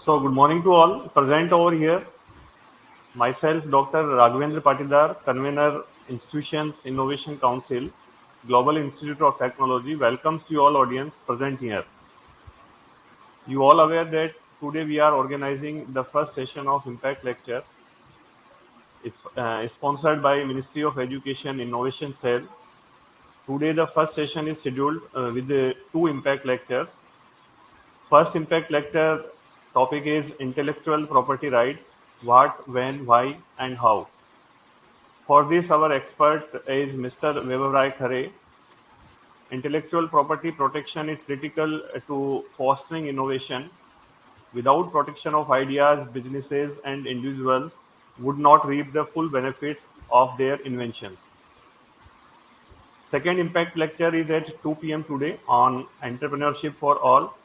So, good morning to all present over here. Myself, Dr. Raghavendra Patidar, convener, Institutions Innovation Council, Global Institute of Technology, welcomes you all audience present here. You all aware that today we are organizing the first session of Impact Lecture. It's sponsored by Ministry of Education Innovation Cell. Today the first session is scheduled with the two Impact Lectures. First Impact Lecture topic is intellectual property rights, what, when, why and how. For this, our expert is Mr. Vibhavrai Khare. Intellectual property protection is critical to fostering innovation. Without protection of ideas, businesses, and individuals would not reap the full benefits of their inventions. Second impact lecture is at 2 p.m. today on entrepreneurship for all,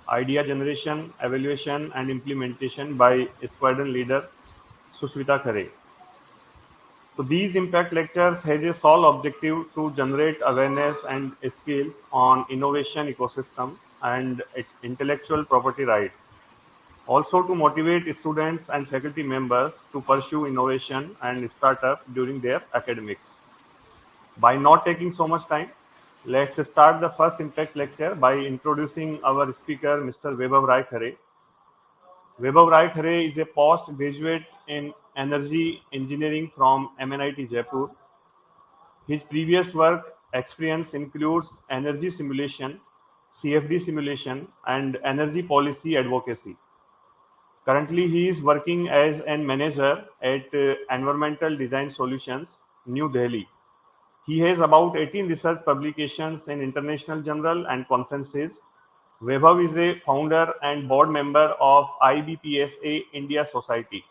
idea generation, evaluation, and implementation by squadron leader Susmita Khare. So these impact lectures has a sole objective to generate awareness and skills on innovation ecosystem and intellectual property rights. Also to motivate students and faculty members to pursue innovation and startup during their academics. By not taking so much time, let's start the first impact lecture by introducing our speaker, Mr. Vaibhav Rai Khare. Vaibhav Rai Khare is a postgraduate in energy engineering from MNIT Jaipur. His previous work experience includes energy simulation, CFD simulation, and energy policy advocacy. Currently, he is working as a manager at Environmental Design Solutions, New Delhi. He has about 18 research publications in international journal and conferences. Vaibhav is a founder and board member of IBPSA India Society.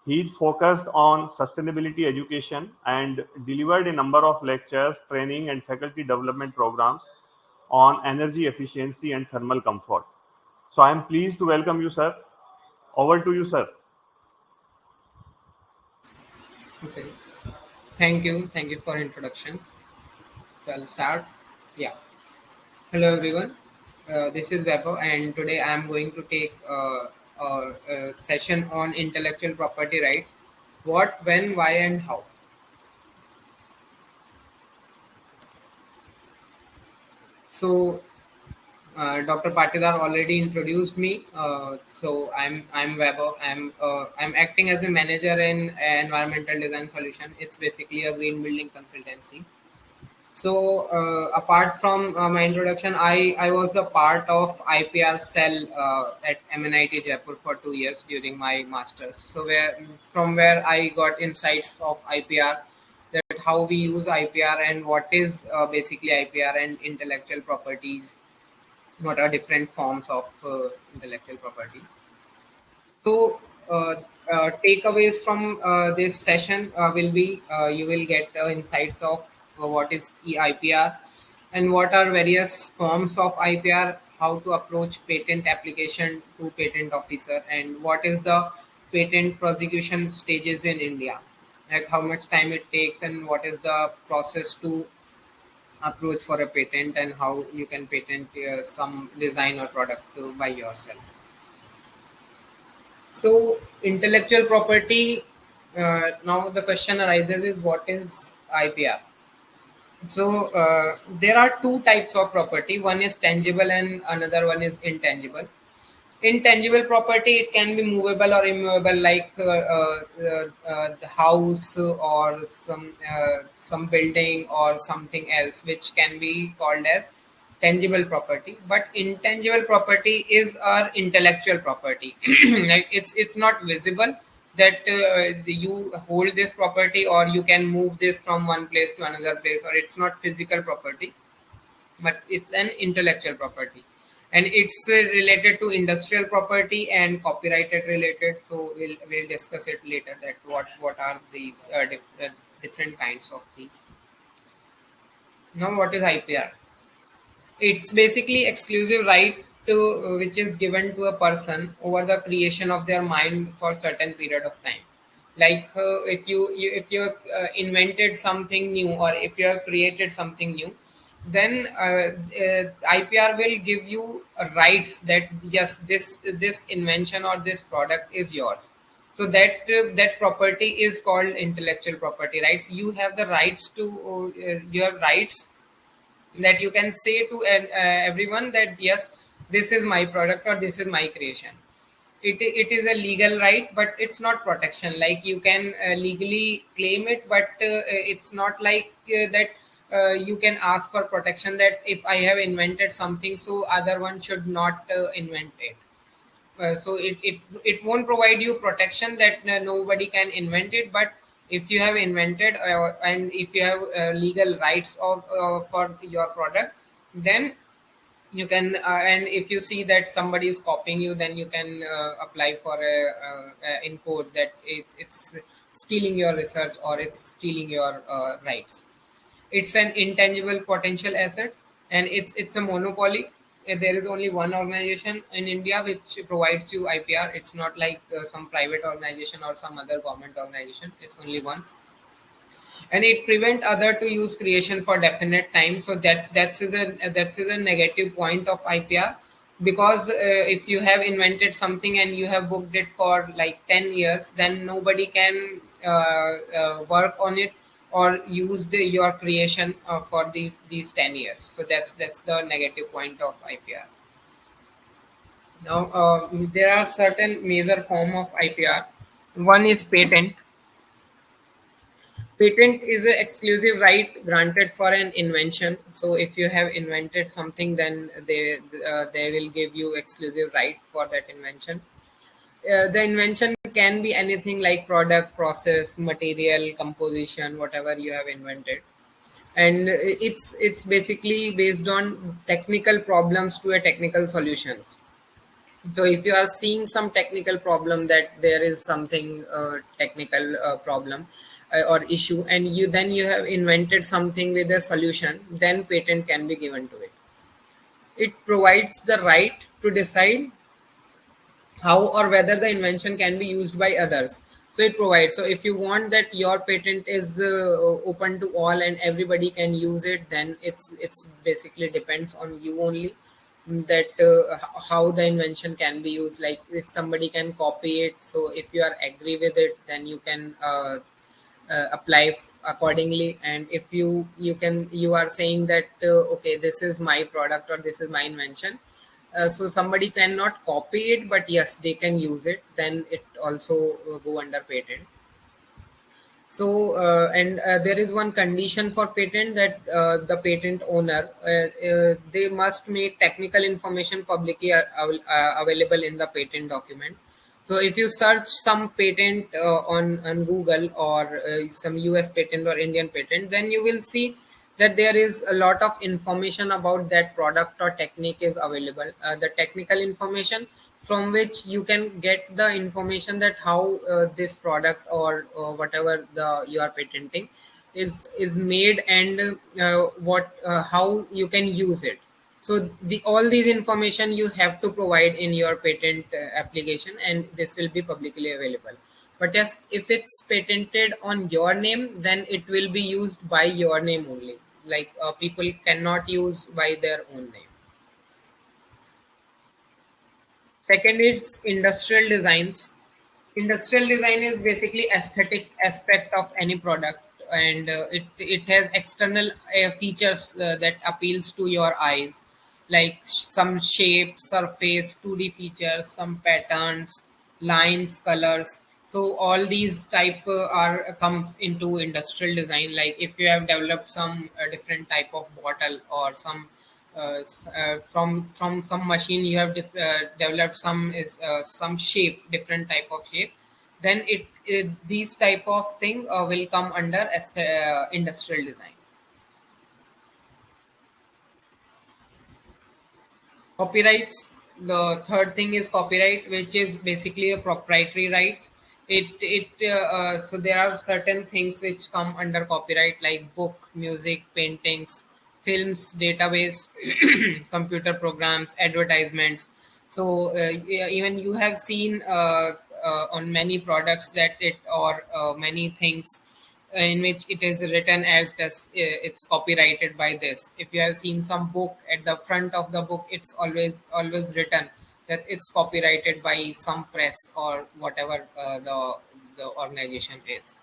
He is focused on sustainability education and delivered a number of lectures, training, and faculty development programs on energy efficiency and thermal comfort. So I am pleased to welcome you, sir. Over to you, sir. Okay. Thank you. Thank you for introduction. So I'll start. Yeah. Hello everyone. This is Vaibhav, and today I am going to take a session on intellectual property rights. What, when, why, and how. So Dr. Patidar already introduced me. So I'm Vaibhav. I'm acting as a manager in environmental design solution. It's basically a green building consultancy. So apart from my introduction, I was a part of IPR cell at MNIT Jaipur for 2 years during my masters. So where I got insights of IPR, that how we use IPR and what is basically IPR and intellectual properties, what are different forms of intellectual property. So, takeaways from this session will be you will get insights of what is IPR and what are various forms of IPR, how to approach patent application to patent officer, and what is the patent prosecution stages in India, like how much time it takes and what is the process to approach for a patent and how you can patent some design or product by yourself. So, intellectual property. Now, the question arises: is what is IPR? So, there are two types of property. One is tangible, and another one is intangible. Intangible property, it can be movable or immovable, like the house or some building or something else, which can be called as tangible property. But intangible property is our intellectual property. Like it's not visible that you hold this property or you can move this from one place to another place, or it's not physical property, but it's an intellectual property, and it's related to industrial property and copyrighted related. So we'll discuss it later, that what are these different kinds of these. Now, what is IPR? It's basically exclusive right to which is given to a person over the creation of their mind for certain period of time. Like if you invented something new, or if you have created something new, then IPR will give you rights that yes, this invention or this product is yours. So that property is called intellectual property rights. You have the rights to your rights, that you can say to everyone that yes, this is my product or this is my creation. It is a legal right, but it's not protection. Like you can legally claim it, but it's not like that you can ask for protection, that if I have invented something, so other one should not invent it. So it won't provide you protection that nobody can invent it. But if you have invented and if you have legal rights of for your product, then you can and if you see that somebody is copying you, then you can apply for in court that it's stealing your research or it's stealing your rights. It's an intangible potential asset, and it's a monopoly. There is only one organization in India which provides you IPR. It's not like some private organization or some other government organization. It's only one, and it prevent other to use creation for definite time. So that's a negative point of IPR, because if you have invented something and you have booked it for like 10 years, then nobody can work on it or use your creation for these 10 years. So that's the negative point of IPR. Now there are certain major form of IPR. One is patent. Patent is an exclusive right granted for an invention. So if you have invented something, then they will give you exclusive right for that invention. The invention can be anything like product, process, material, composition, whatever you have invented, and it's basically based on technical problems to a technical solutions. So if you are seeing some technical problem, that there is something technical problem or issue, and you have invented something with a solution, then patent can be given to it. It provides the right to decide how or whether the invention can be used by others. So it provides, so if you want that your patent is open to all and everybody can use it, then it's basically depends on you only, that how the invention can be used. Like if somebody can copy it, so if you are agree with it, then you can apply accordingly. And if you are saying that okay, this is my product or this is my invention, so somebody cannot copy it, but yes, they can use it, then it also go under patent. So and there is one condition for patent, that the patent owner they must make technical information publicly available in the patent document. So if you search some patent on Google, or some US patent or Indian patent, then you will see that there is a lot of information about that product or technique is available. The technical information from which you can get the information that how this product or whatever you are patenting is made, and what how you can use it. So all these information you have to provide in your patent application, and this will be publicly available. But yes, if it's patented on your name, then it will be used by your name only. Like people cannot use by their own name. Second is industrial designs. Industrial design is basically aesthetic aspect of any product, and it has external features that appeals to your eyes, like some shape, surface, 2D features, some patterns, lines, colors. So all these type are comes into industrial design. Like if you have developed some different type of bottle, or some from some machine you have developed some shape, different type of shape, then these type of thing will come under industrial design. Copyrights. The third thing is copyright, which is basically a proprietary rights. So there are certain things which come under copyright, like book, music, paintings, films, database, computer programs, advertisements. So yeah, even you have seen on many products that it or many things in which it is written as this, it's copyrighted by this. If you have seen some book, at the front of the book it's always written that it's copyrighted by some press or whatever the organization is.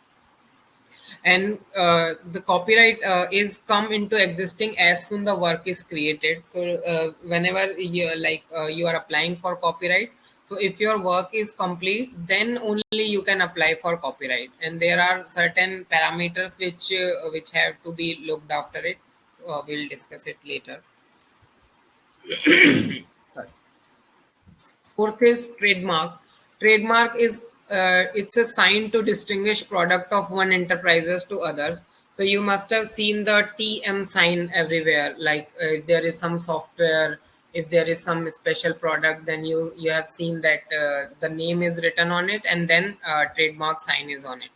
And the copyright is come into existing as soon the work is created. So whenever you are applying for copyright, so if your work is complete, then only you can apply for copyright, and there are certain parameters which have to be looked after it. We'll discuss it later. Sorry. Fourth is trademark. Trademark is it's a sign to distinguish product of one enterprises to others. So you must have seen the TM sign everywhere. Like if there is some software, if there is some special product, then you have seen that the name is written on it, and then trademark sign is on it.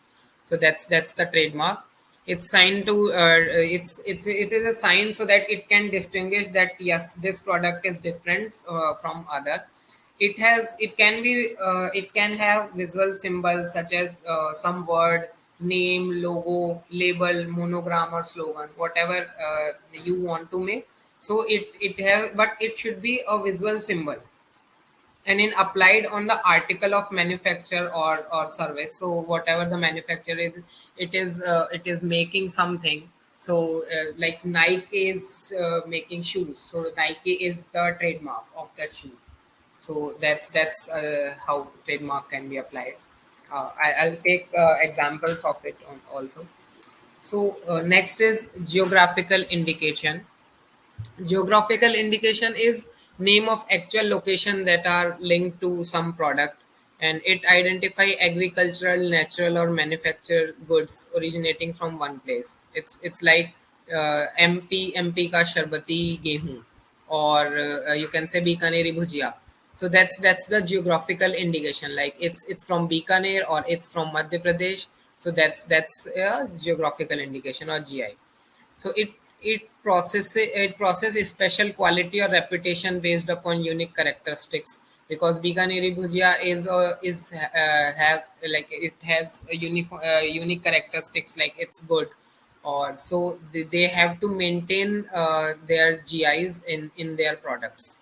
So that's the trademark. It's signed to it is a sign so that it can distinguish that yes, this product is different from other. It can have visual symbols such as some word, name, logo, label, monogram, or slogan, whatever you want to make. So it have, but it should be a visual symbol, and in applied on the article of manufacture or service. So whatever the manufacturer is, it is making something. So like Nike is making shoes, so Nike is the trademark of that shoe. So that's how trademark can be applied. I'll take examples of it also. So next is geographical indication. Geographical indication is name of actual location that are linked to some product, and it identify agricultural, natural, or manufactured goods originating from one place. It's like MP ka sharbati gehu, or you can say Bikaneri bhujia. So that's the geographical indication. Like it's from Bikaner or it's from Madhya Pradesh. So that's a geographical indication, or GI. So it processes special quality or reputation based upon unique characteristics, because Bikaneri bhujia is have like it has a unique characteristics, like it's good, or so they have to maintain their GIs in their products.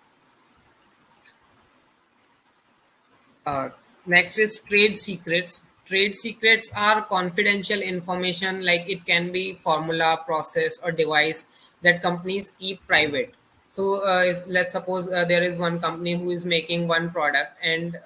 Uh, Next is trade secrets. Trade secrets are confidential information, like it can be formula, process, or device that companies keep private. So let's suppose there is one company who is making one product, and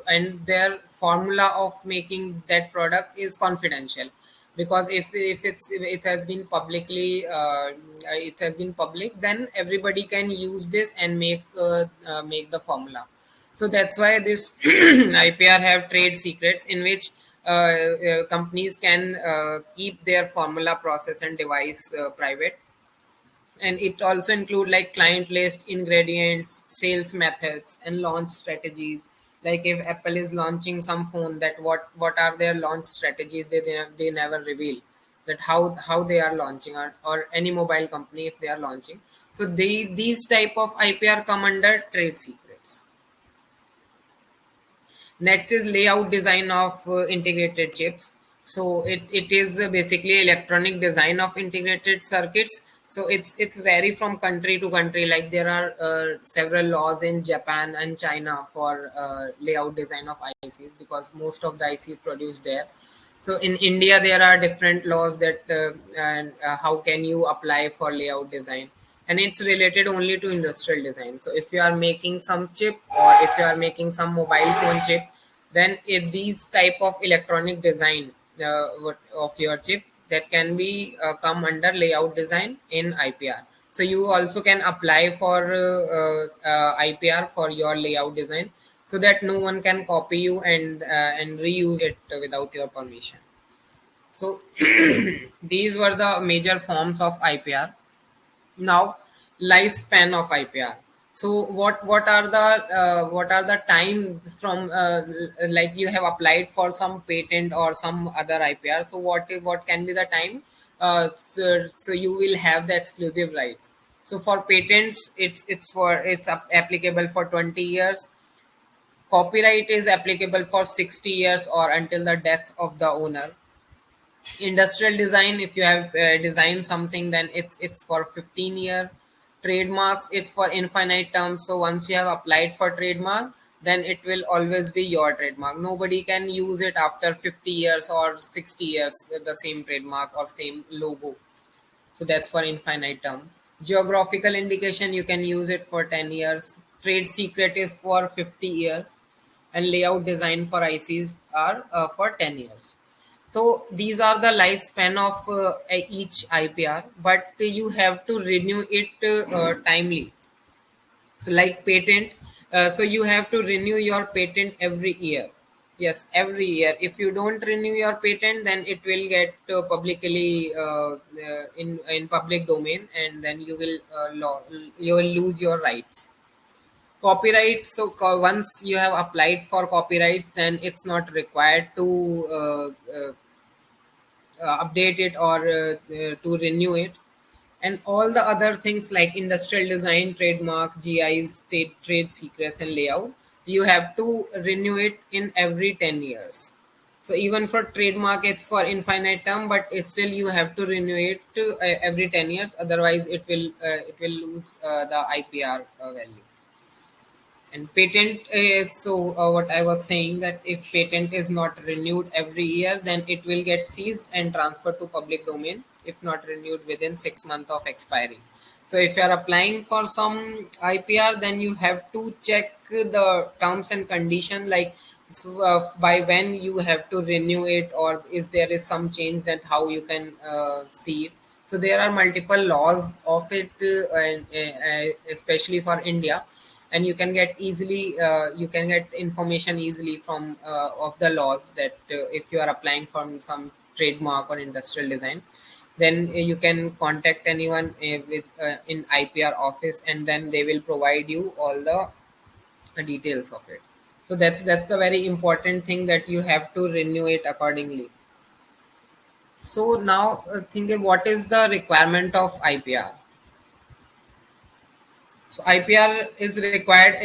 and their formula of making that product is confidential, because if it has been publicly it has been public, then everybody can use this and make the formula. So that's why this IPR have trade secrets, in which companies can keep their formula, process, and device private. And it also include like client list, ingredients, sales methods, and launch strategies. Like if Apple is launching some phone, that what are their launch strategies, they never reveal that how they are launching, or any mobile company if they are launching. So these type of IPR come under trade secrets. Next is layout design of integrated chips. So it is basically electronic design of integrated circuits. So it's vary from country to country. Like there are several laws in Japan and China for layout design of ICs, because most of the ICs produced there. So in India there are different laws that and how can you apply for layout design, and it's related only to industrial design. So if you are making some chip, or if you are making some mobile phone chip, then these type of electronic design of your chip, that can be come under layout design in IPR. So you also can apply for IPR for your layout design, so that no one can copy you and reuse it without your permission. So these were the major forms of IPR. Now, lifespan of IPR. So what are the time from like you have applied for some patent or some other IPR. So what can be the time? So you will have the exclusive rights. So for patents, applicable for 20 years. Copyright is applicable for 60 years or until the death of the owner. Industrial design, if you have designed something, then it's for 15-year. Trademarks, it's for infinite terms. So once you have applied for trademark, then it will always be your trademark. Nobody can use it after 50 years or 60 years, the same trademark or same logo. So that's for infinite term. Geographical indication, you can use it for 10 years. Trade secret is for 50 years, and layout design for ICs are for 10 years. So these are the lifespan of each IPR, but you have to renew it timely. So like patent, so you have to renew your patent every year. Yes, every year. If you don't renew your patent, then it will get publicly in public domain, and then you will lose your rights. Copyright, so once you have applied for copyrights, then it's not required to update it or to renew it. And all the other things like industrial design, trademark, GIs, trade secrets, and layout, you have to renew it in every 10 years. So even for trademark, it's for infinite term, but it's still you have to renew it to, every 10 years. Otherwise, it will lose the IPR value. And patent is, so what I was saying, that if patent is not renewed every year, then it will get seized and transferred to public domain if not renewed within 6 months of expiry. So if you are applying for some IPR, then you have to check the terms and condition, like, so, by when you have to renew it, or is there is some change, that how you can see it. So there are multiple laws of it, especially for India, and you can get easily you can get information easily from of the laws, that if you are applying for some trademark or industrial design, then you can contact anyone with in IPR office, and then they will provide you all the details of it. So that's the very important thing, that you have to renew it accordingly. So now thinking, what is the requirement of IPR? So IPR is required.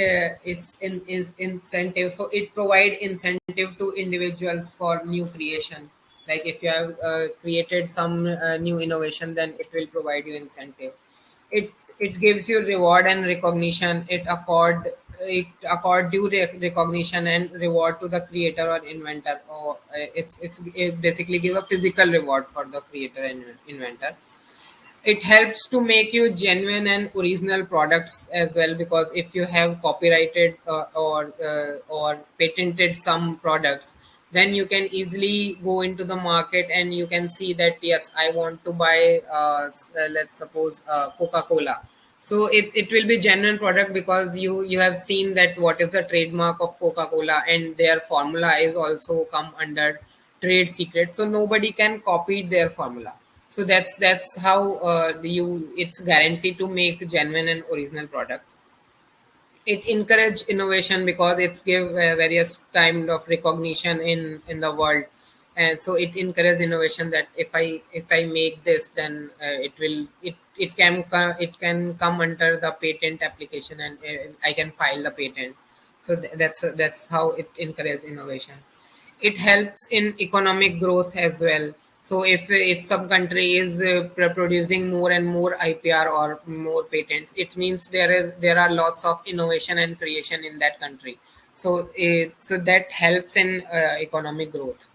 It's is incentive. So it provide incentive to individuals for new creation. Like if you have created some new innovation, then it will provide you incentive. It gives you reward and recognition. It accord due recognition and reward to the creator or inventor. Or it basically give a physical reward for the creator and inventor. It helps to make you genuine and original products as well, because if you have copyrighted or patented some products, then you can easily go into the market and you can see that, yes, I want to buy let's suppose Coca-Cola. So it will be genuine product, because you have seen that what is the trademark of Coca-Cola, and their formula is also come under trade secret, so nobody can copy their formula. So that's how it's guaranteed to make genuine and original product. It encourage innovation, because it's give various kind of recognition in the world, and so it encourage innovation, that if I make this, then it can come under the patent application, and I can file the patent. So that's how it encourages innovation. It helps in economic growth as well. So if some country is producing more and more IPR or more patents, it means there are lots of innovation and creation in that country. So that helps in economic growth.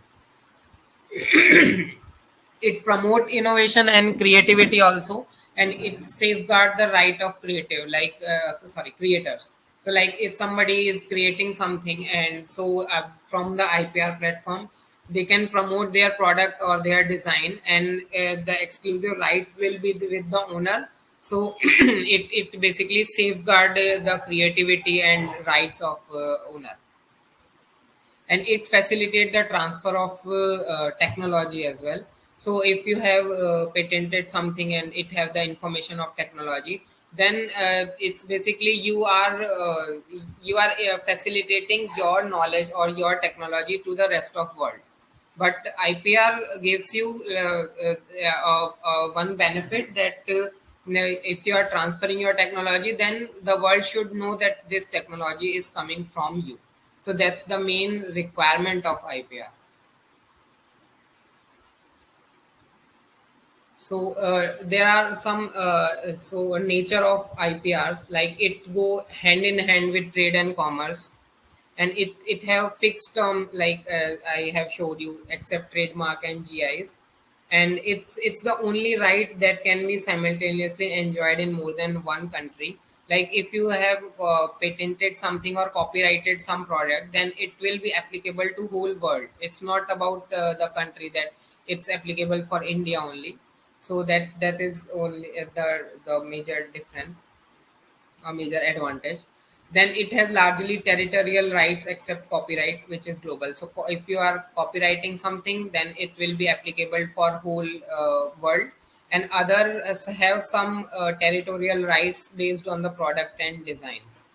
It promote innovation and creativity also, and it safeguard the right of creators. So like if somebody is creating something, and so from the IPR platform, they can promote their product or their design, and the exclusive rights will be with the owner. So it basically safeguard the creativity and rights of owner. And it facilitate the transfer of technology as well. So if you have patented something and it have the information of technology, then it's basically you are facilitating your knowledge or your technology to the rest of world. But IPR gives you one benefit, that if you are transferring your technology, then the world should know that this technology is coming from you. So that's the main requirement of IPR. So there are some nature of IPRs, like it go hand in hand with trade and commerce, and it have fixed term, like I have showed you, except trademark and GIs, and it's the only right that can be simultaneously enjoyed in more than one country. Like if you have patented something or copyrighted some product, then it will be applicable to whole world. It's not about the country, that it's applicable for India only. So that is only the major difference, a major advantage. Then it has largely territorial rights except copyright, which is global. So if you are copywriting something, then it will be applicable for whole world, and other have some territorial rights based on the product and designs.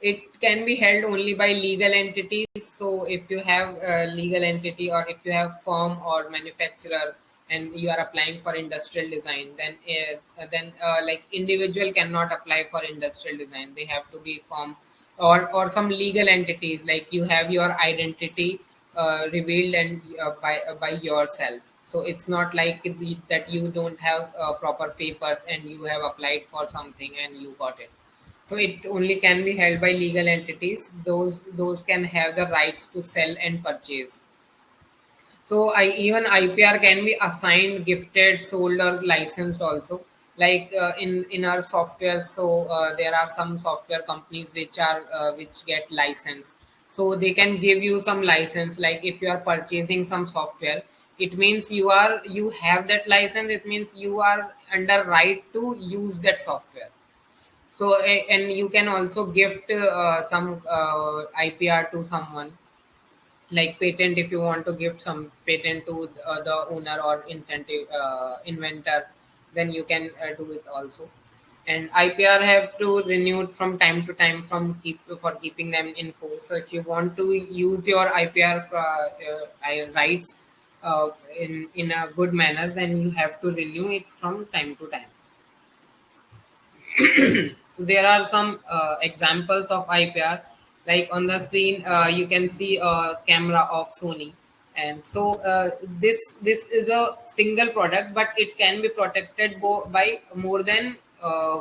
It can be held only by legal entities. So if you have a legal entity, or if you have firm or manufacturer, and you are applying for industrial design, then like individual cannot apply for industrial design. They have to be firm, or some legal entities, like you have your identity revealed and by yourself. So it's not like that you don't have proper papers and you have applied for something and you got it. So it only can be held by legal entities. Those can have the rights to sell and purchase. So even IPR can be assigned, gifted, sold, or licensed also. Like in our software, so there are some software companies which get license. So they can give you some license. Like if you are purchasing some software, it means you have that license. It means you are under right to use that software. So and you can also gift some IPR to someone, like patent. If you want to gift some patent to the owner or incentive inventor, then you can do it also. And IPR have to renew it from time to time for keeping them in force. So if you want to use your IPR rights in a good manner, then you have to renew it from time to time. So there are some examples of IPR. Like on the screen, you can see a camera of Sony, and so this is a single product, but it can be protected by more than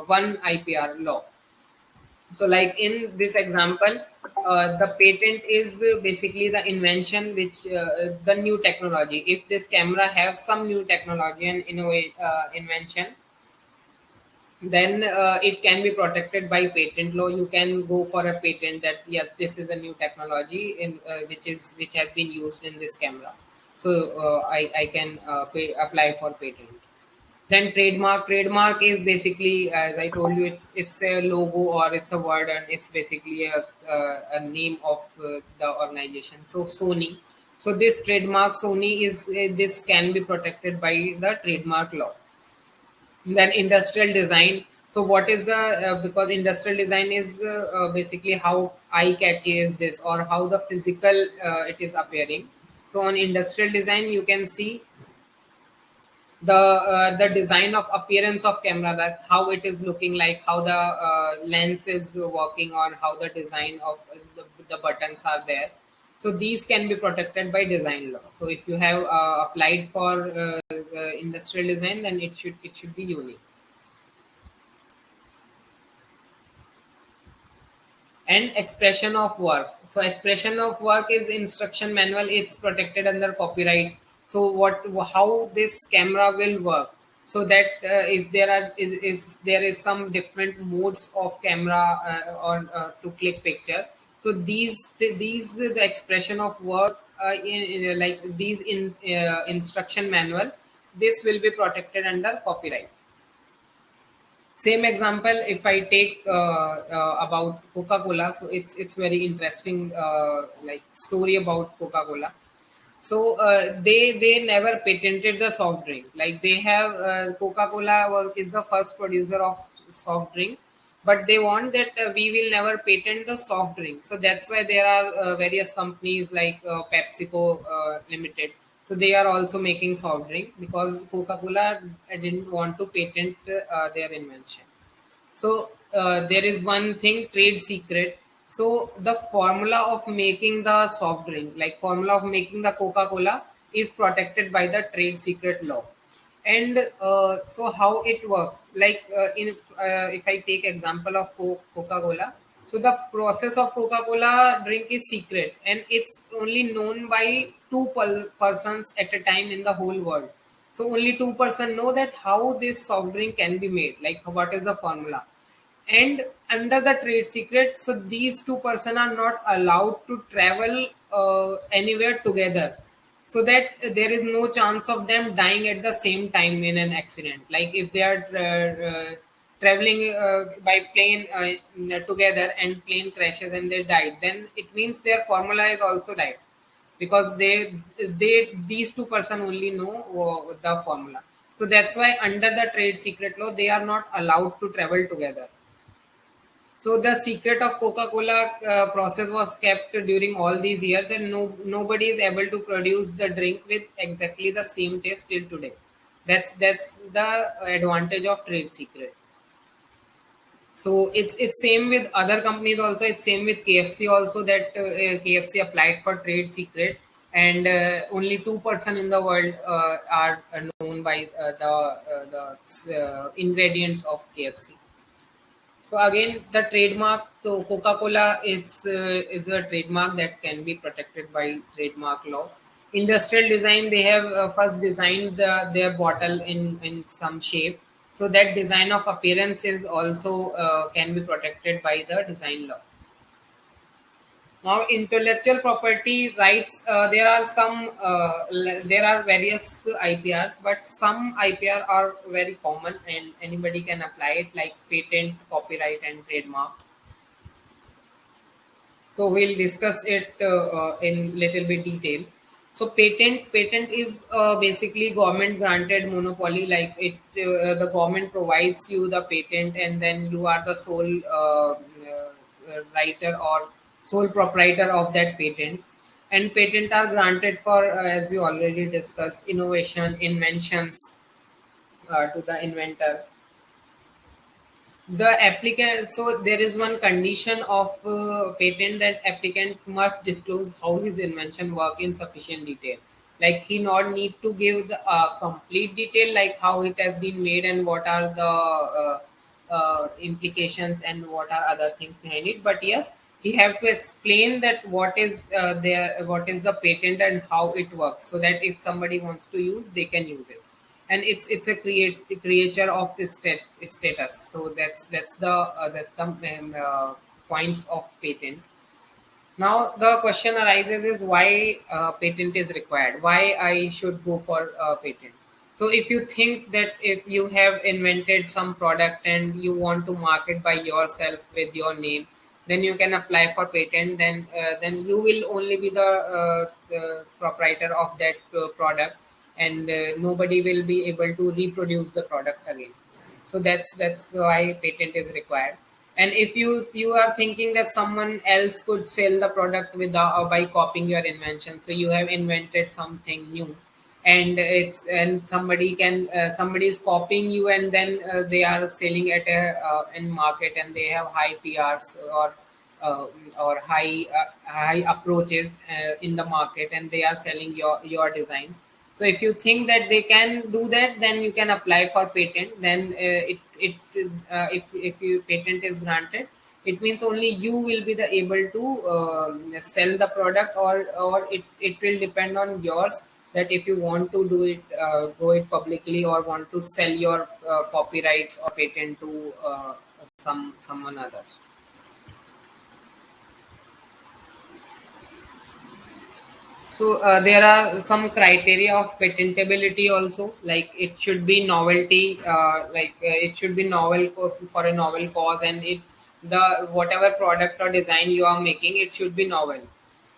one IPR law. So, like in this example, the patent is basically the invention, which the new technology. If this camera have some new technology and invention, then it can be protected by patent law. You can go for a patent that yes, this is a new technology in which has been used in this camera. So I can apply for patent. Then trademark is basically, as I told you, it's a logo, or it's a word, and it's basically a name of the organization. So Sony, so this trademark Sony is this can be protected by the trademark law. Then industrial design. So what is the because industrial design is basically how eye catchy is this, or how the physical it is appearing. So on industrial design, you can see the design of appearance of camera, that how it is looking like, how the lens is working, or how the design of the buttons are there. So these can be protected by design law. So if you have applied for industrial design, then it should be unique. And expression of work. So expression of work is instruction manual. It's protected under copyright. So how this camera will work, so that if there is some different modes of camera or to click picture. So these the expression of work like these instruction manual, this will be protected under copyright. Same example, if I take about Coca-Cola, so it's very interesting like story about Coca-Cola. So they never patented the soft drink. Like they have Coca-Cola is the first producer of soft drink, but they want that we will never patent the soft drink. So that's why there are various companies like PepsiCo Limited. So they are also making soft drink, because Coca-Cola didn't want to patent their invention. So there is one thing, trade secret. So the formula of making the soft drink, like formula of making the Coca-Cola, is protected by the trade secret law. And so how it works, like if I take example of Coca-Cola, so the process of Coca-Cola drink is secret, and it's only known by two persons at a time in the whole world. So only two-person know that how this soft drink can be made, like what is the formula. And under the trade secret, so these two person are not allowed to travel anywhere together, so that there is no chance of them dying at the same time in an accident. Like if they are traveling by plane together and plane crashes and they died, then it means their formula is also died, because they these two person only know the formula. So that's why under the trade secret law they are not allowed to travel together. So the secret of Coca-Cola process was kept during all these years, and nobody is able to produce the drink with exactly the same taste till today. That's the advantage of trade secret. So it's same with other companies also. It's same with KFC also, that KFC applied for trade secret, and only two-person in the world are known by the ingredients of KFC. So again, the trademark, so Coca-Cola is a trademark that can be protected by trademark law. Industrial design, they have first designed their bottle in some shape, so that design of appearance is also can be protected by the design law. Now, intellectual property rights, there are various IPRs, but some IPR are very common and anybody can apply it, like patent, copyright, and trademark. So we'll discuss it in little bit detail. So patent is basically government granted monopoly. Like the government provides you the patent, and then you are the sole writer or sole proprietor of that patent. And patent are granted for, as we already discussed, innovation, inventions to the inventor. The applicant, so there is one condition of patent, that applicant must disclose how his invention work in sufficient detail. Like he not need to give the complete detail, like how it has been made and what are the implications and what are other things behind it, but yes, he have to explain that what is the patent and how it works, so that if somebody wants to use, they can use it. And it's a creature of status. So that's the points of patent. Now the question arises is why patent is required, why I should go for patent. So if you think that if you have invented some product and you want to market by yourself with your name, then you can apply for patent. Then you will only be the proprietor of that product, and nobody will be able to reproduce the product again. So that's why patent is required. And if you are thinking that someone else could sell the product without by copying your invention, so you have invented something new, and somebody is copying you, and then they are selling at a in market, and they have high PRs uh, or high approaches in the market, and they are selling your designs. So if you think that they can do that, then you can apply for patent. Then if you patent is granted, it means only you will be the able to sell the product, or it will depend on yours, that if you want to do it, go it publicly, or want to sell your copyrights or patent to someone other. So there are some criteria of patentability also, like it should be novelty, it should be novel for a novel cause, and it the whatever product or design you are making, it should be novel,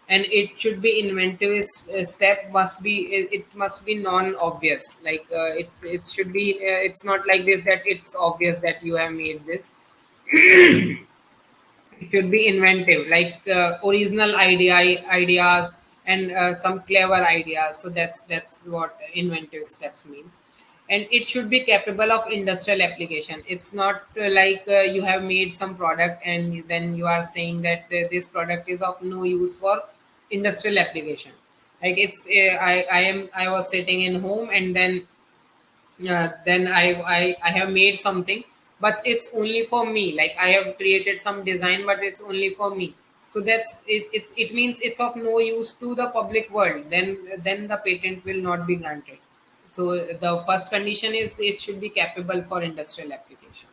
and it should be inventive. Step must be, it must be non-obvious. Like it should be, it's not like this that it's obvious that you have made this. It should be inventive, like original ideas, and some clever ideas. So that's what inventive steps means. And it should be capable of industrial application. It's not like you have made some product and then you are saying that this product is of no use for industrial application. Like it's I was sitting in home, and then then I have made something, but it's only for me. Like I have created some design, but it's only for me. So it means it's of no use to the public world. Then the patent will not be granted. So the first condition is it should be capable for industrial application.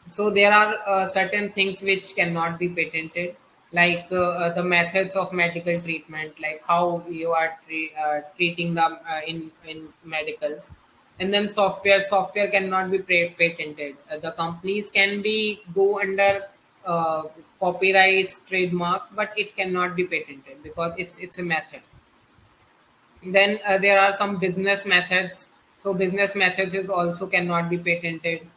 So there are certain things which cannot be patented, like the methods of medical treatment, like how you are treating them in medicals. And then software cannot be patented. The companies can be go under uh, copyrights, trademarks, but it cannot be patented because it's a method. Then there are some business methods. So business methods is also cannot be patented.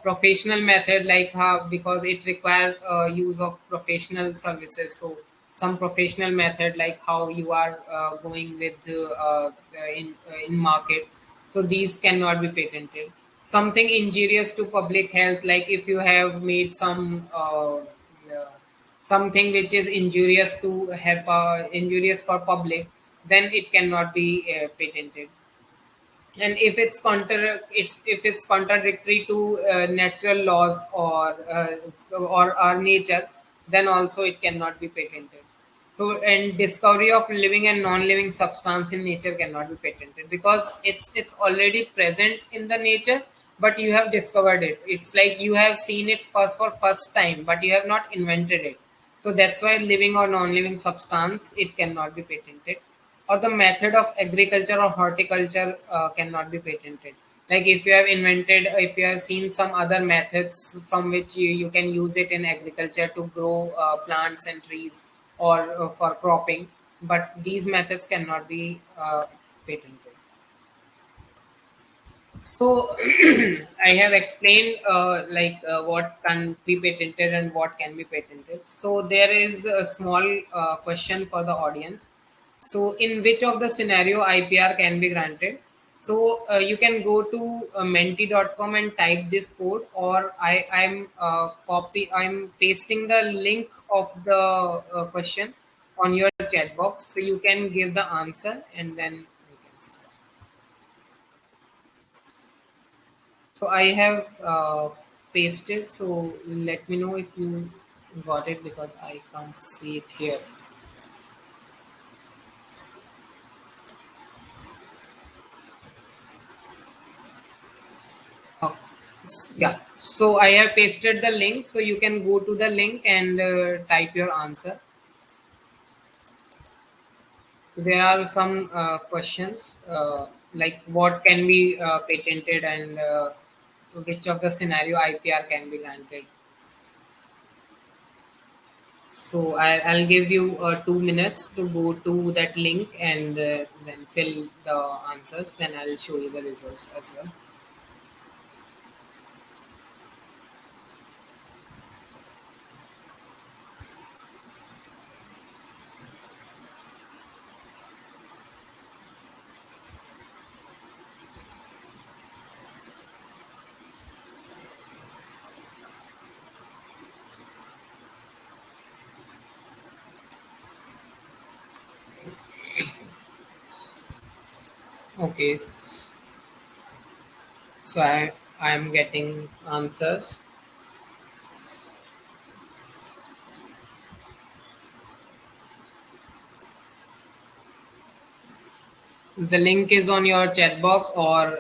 Professional method, like how, because it require use of professional services. So some professional method, like how you are going with in market. So these cannot be patented. Something injurious to public health, like if you have made something which is injurious to have injurious for public, then it cannot be patented. And if it's contradictory to natural laws or our nature, then also it cannot be patented. So, and discovery of living and non-living substance in nature cannot be patented because it's already present in the nature, but you have discovered it. It's like you have seen it first time, but you have not invented it. So that's why living or non-living substance, it cannot be patented. Or the method of agriculture or horticulture cannot be patented. Like if you have seen some other methods from which you can use it in agriculture to grow plants and trees, or for cropping, but these methods cannot be patented. So I have explained what can be patented and what can be patented. So there is a small question for the audience. So in which of the scenario IPR can be granted? So you can go to menti.com and type this code, or I'm pasting the link of the question on your chat box, so you can give the answer and then you can see. So I have pasted. So let me know if you got it because I can't see it here. Oh, yeah. So I have pasted the link. So you can go to the link and type your answer. So there are some questions like what can be patented, and which of the scenario IPR can be granted. So I'll give you 2 minutes to go to that link and then fill the answers. Then I'll show you the results as well. Okay, so I'm getting answers. The link is on your chat box, or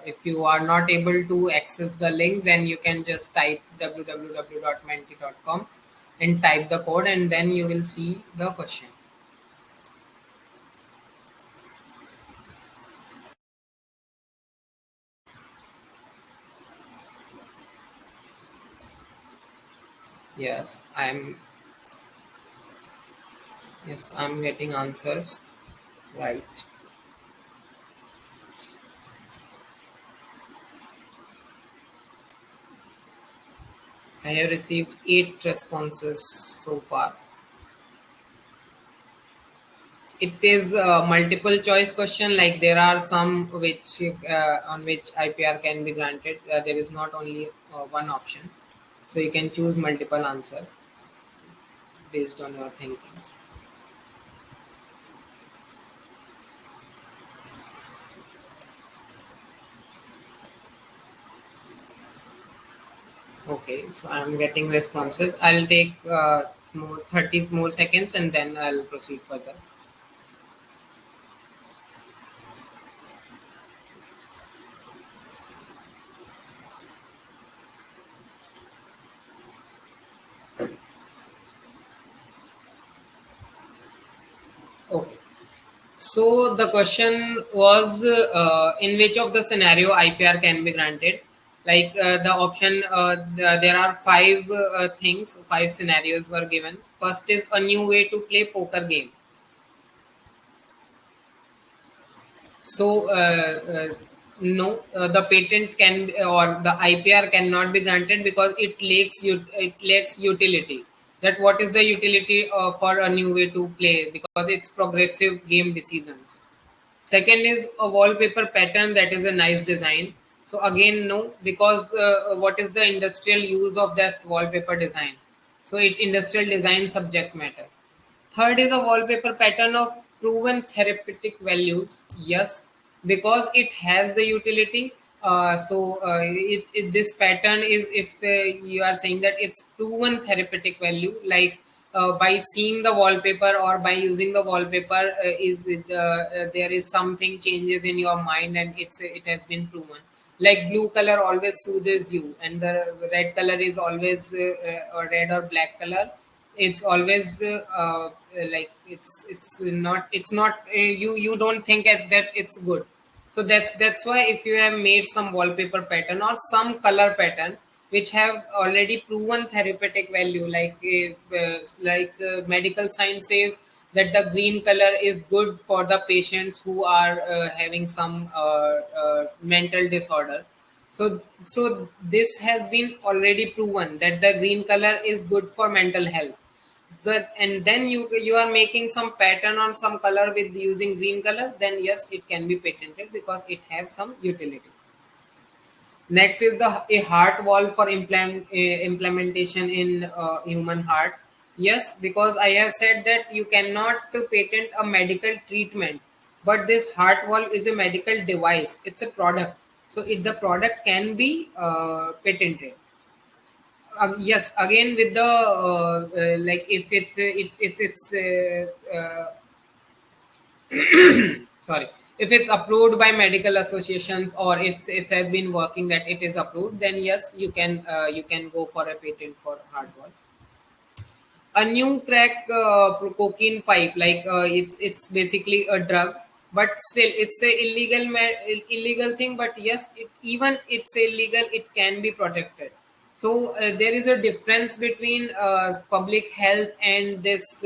if you are not able to access the link, then you can just type www.menti.com and type the code, and then you will see the question. Yes, I'm getting answers. Right. I have received 8 responses so far. It is a multiple choice question. Like there are some which on which IPR can be granted. There is not only one option, so you can choose multiple answer based on your thinking. Okay, so I'm getting responses. I'll take more 30 more seconds and then I'll proceed further. Okay. So the question was in which of the scenario IPR can be granted? Like the option, there are five things, five scenarios were given. First is a new way to play poker game. So no, the patent can or the IPR cannot be granted because it lacks utility. That what is the utility for a new way to play, because it's progressive game decisions. Second is a wallpaper pattern that is a nice design. So again, no, because what is the industrial use of that wallpaper design? So it industrial design subject matter. Third is a wallpaper pattern of proven therapeutic values. Yes, because it has the utility. This pattern is, if you are saying that it's proven therapeutic value, like by seeing the wallpaper or by using the wallpaper, there is something changes in your mind and it has been proven. Like blue color always soothes you, and the red color is always or red or black color, it's always like it's not you don't think that it's good. So that's why if you have made some wallpaper pattern or some color pattern which have already proven therapeutic value, like medical science says that the green color is good for the patients who are having some mental disorder. So this has been already proven that the green color is good for mental health. And then you are making some pattern on some color with using green color, then yes, it can be patented because it has some utility. Next is the a heart valve for implementation in human heart. Yes, because I have said that you cannot patent a medical treatment, but this heart valve is a medical device. It's a product, so the product can be patented. Yes, again with the like if it's sorry, if it's approved by medical associations or it has been working that it is approved, then yes, you can go for a patent for hardware. A new crack cocaine pipe, like it's basically a drug, but still it's a illegal thing. But yes, even it's illegal, it can be protected. So there is a difference between public health and this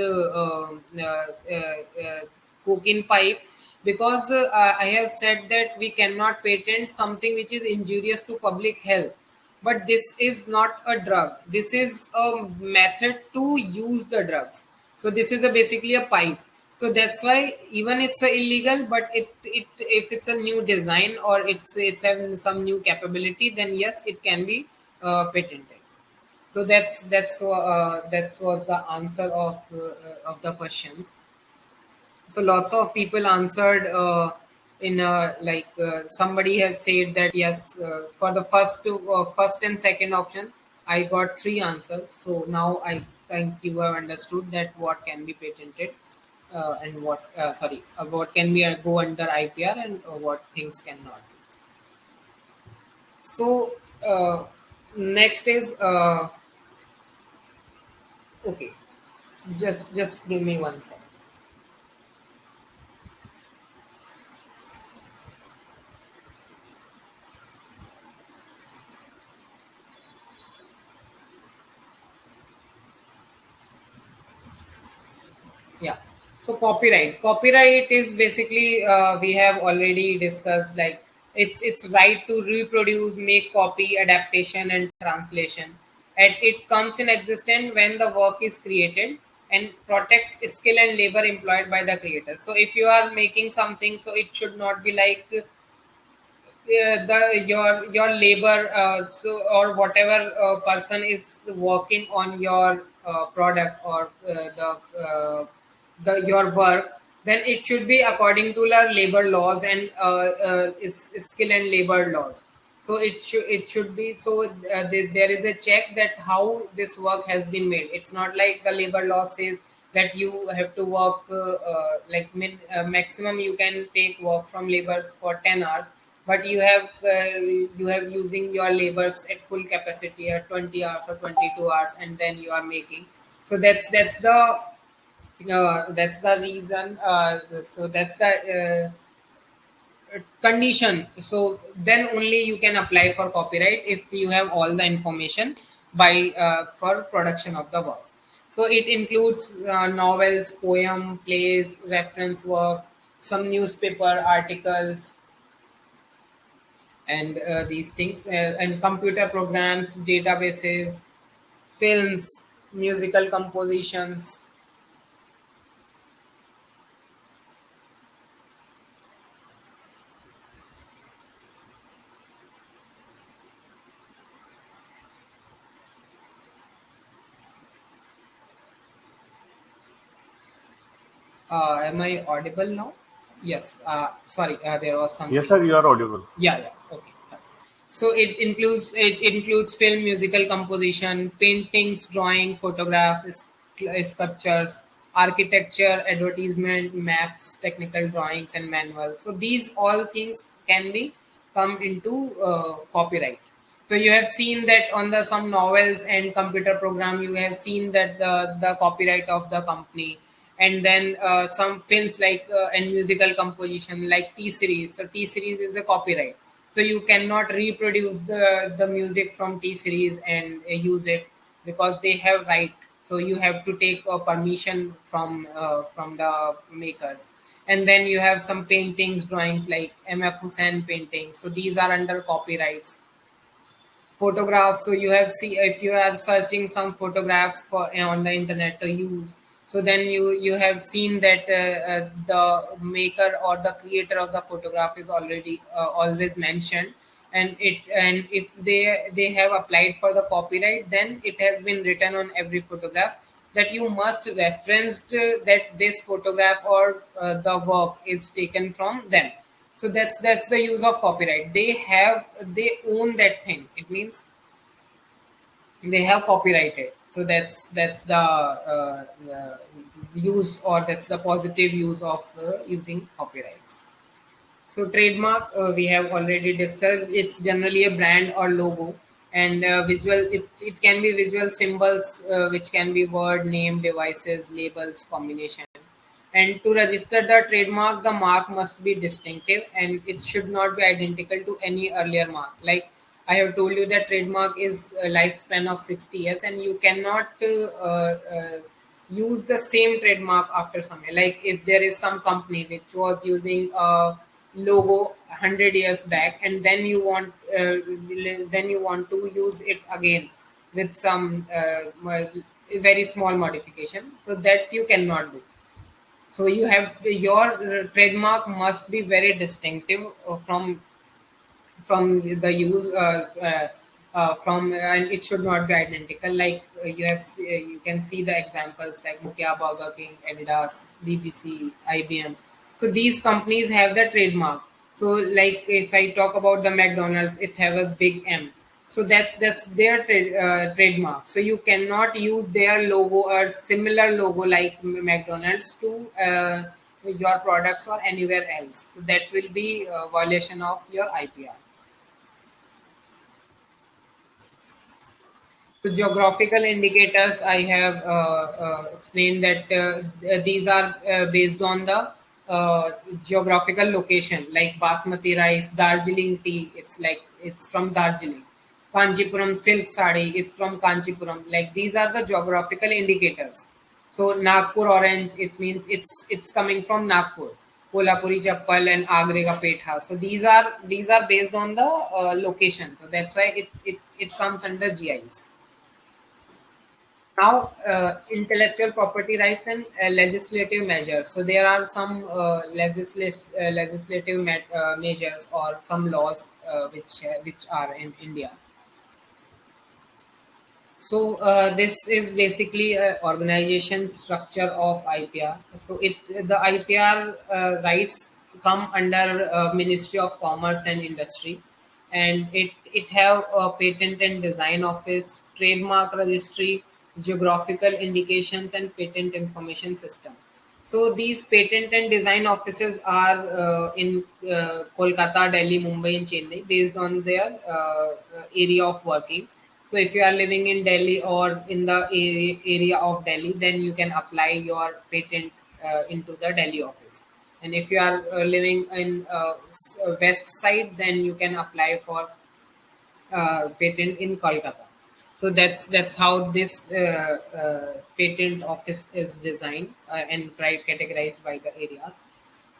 cocaine pipe, because I have said that we cannot patent something which is injurious to public health. But this is not a drug, this is a method to use the drugs. So this is basically a pipe. So that's why even it's illegal, but it if it's a new design or it's having some new capability, then yes, it can be patented. So that was the answer of the questions. So lots of people answered in like somebody has said that yes, for the first and second option I got three answers. So now I think you have understood that what can be patented and what can be go under IPR and what things cannot. So next is okay, just give me one second. Yeah. So copyright is basically we have already discussed, like it's right to reproduce, make copy, adaptation and translation, and it comes in existence when the work is created and protects skill and labor employed by the creator. So if you are making something, so it should not be like the your labor, or whatever person is working on your product or the your work, then it should be according to the labor laws and is skill and labor laws. So it should be so there is a check that how this work has been made. It's not like the labor law says that you have to work like maximum you can take work from laborers for 10 hours, but you have using your labors at full capacity at 20 hours or 22 hours, and then you are making. So that's the reason. So that's the condition. So then only you can apply for copyright if you have all the information by for production of the work. So it includes novels, poem, plays, reference work, some newspaper articles, and these things, and computer programs, databases, films, musical compositions. Am I audible now? Yes. Sorry, there was Yes, something. sir, you are audible. Yeah, yeah. Okay. Sorry. So it includes film, musical composition, paintings, drawing, photographs, sculptures, architecture, advertisement, maps, technical drawings, and manuals. So these all things can be come into copyright. So you have seen that on the some novels and computer program, you have seen that the copyright of the company, and then some films like and musical composition like T series. So T series is a copyright. So you cannot reproduce the music from T series and use it because they have right. So you have to take a permission from the makers. And then you have some paintings, drawings like MF Hussain paintings. So these are under copyrights. Photographs, so you have see if you are searching some photographs for on the internet to use, so then you have seen that the maker or the creator of the photograph is already always mentioned, and if they have applied for the copyright, then it has been written on every photograph that you must reference that this photograph or the work is taken from them. So that's the use of copyright. They own that thing. It means they have copyrighted. So that's the use, or that's the positive use of using copyrights. So trademark, we have already discussed. It's generally a brand or logo, and visual. It can be visual symbols, which can be word, name, devices, labels, combination. And to register the trademark, the mark must be distinctive, and it should not be identical to any earlier mark. Like I have told you that trademark is a lifespan of 60 years, and you cannot use the same trademark after some year. Like if there is some company which was using a logo 100 years back, and then you want to use it again with some very small modification, so that you cannot do. So you have your trademark must be very distinctive from the use from and it should not be identical. Like you can see the examples like Nokia, Burger King, Adidas, BBC, IBM. So these companies have the trademark. So like if I talk about the McDonald's, it has big M. So that's their trademark. So you cannot use their logo or similar logo like McDonald's to your products or anywhere else. So that will be a violation of your IPR. So geographical indicators, I have explained that these are based on the geographical location, like basmati rice, Darjeeling tea. It's from Darjeeling. Kanchipuram silk sari is from Kanchipuram. Like these are the geographical indicators. So Nagpur orange, it means it's coming from Nagpur. Kolhapuri chappal and Agra ka petha. So these are based on the location. So that's why it comes under GIs. Now, intellectual property rights and legislative measures. So there are some legislative measures or some laws which are in India. So this is basically a organization structure of IPR. So the IPR rights come under Ministry of Commerce and Industry, and it have a patent and design office, trademark registry, geographical indications, and patent information system. So these patent and design offices are in Kolkata, Delhi, Mumbai, and Chennai based on their area of working. So if you are living in Delhi or in the area of Delhi, then you can apply your patent into the Delhi office. And if you are living in west side, then you can apply for patent in Kolkata. So that's how this patent office is designed and categorized by the areas.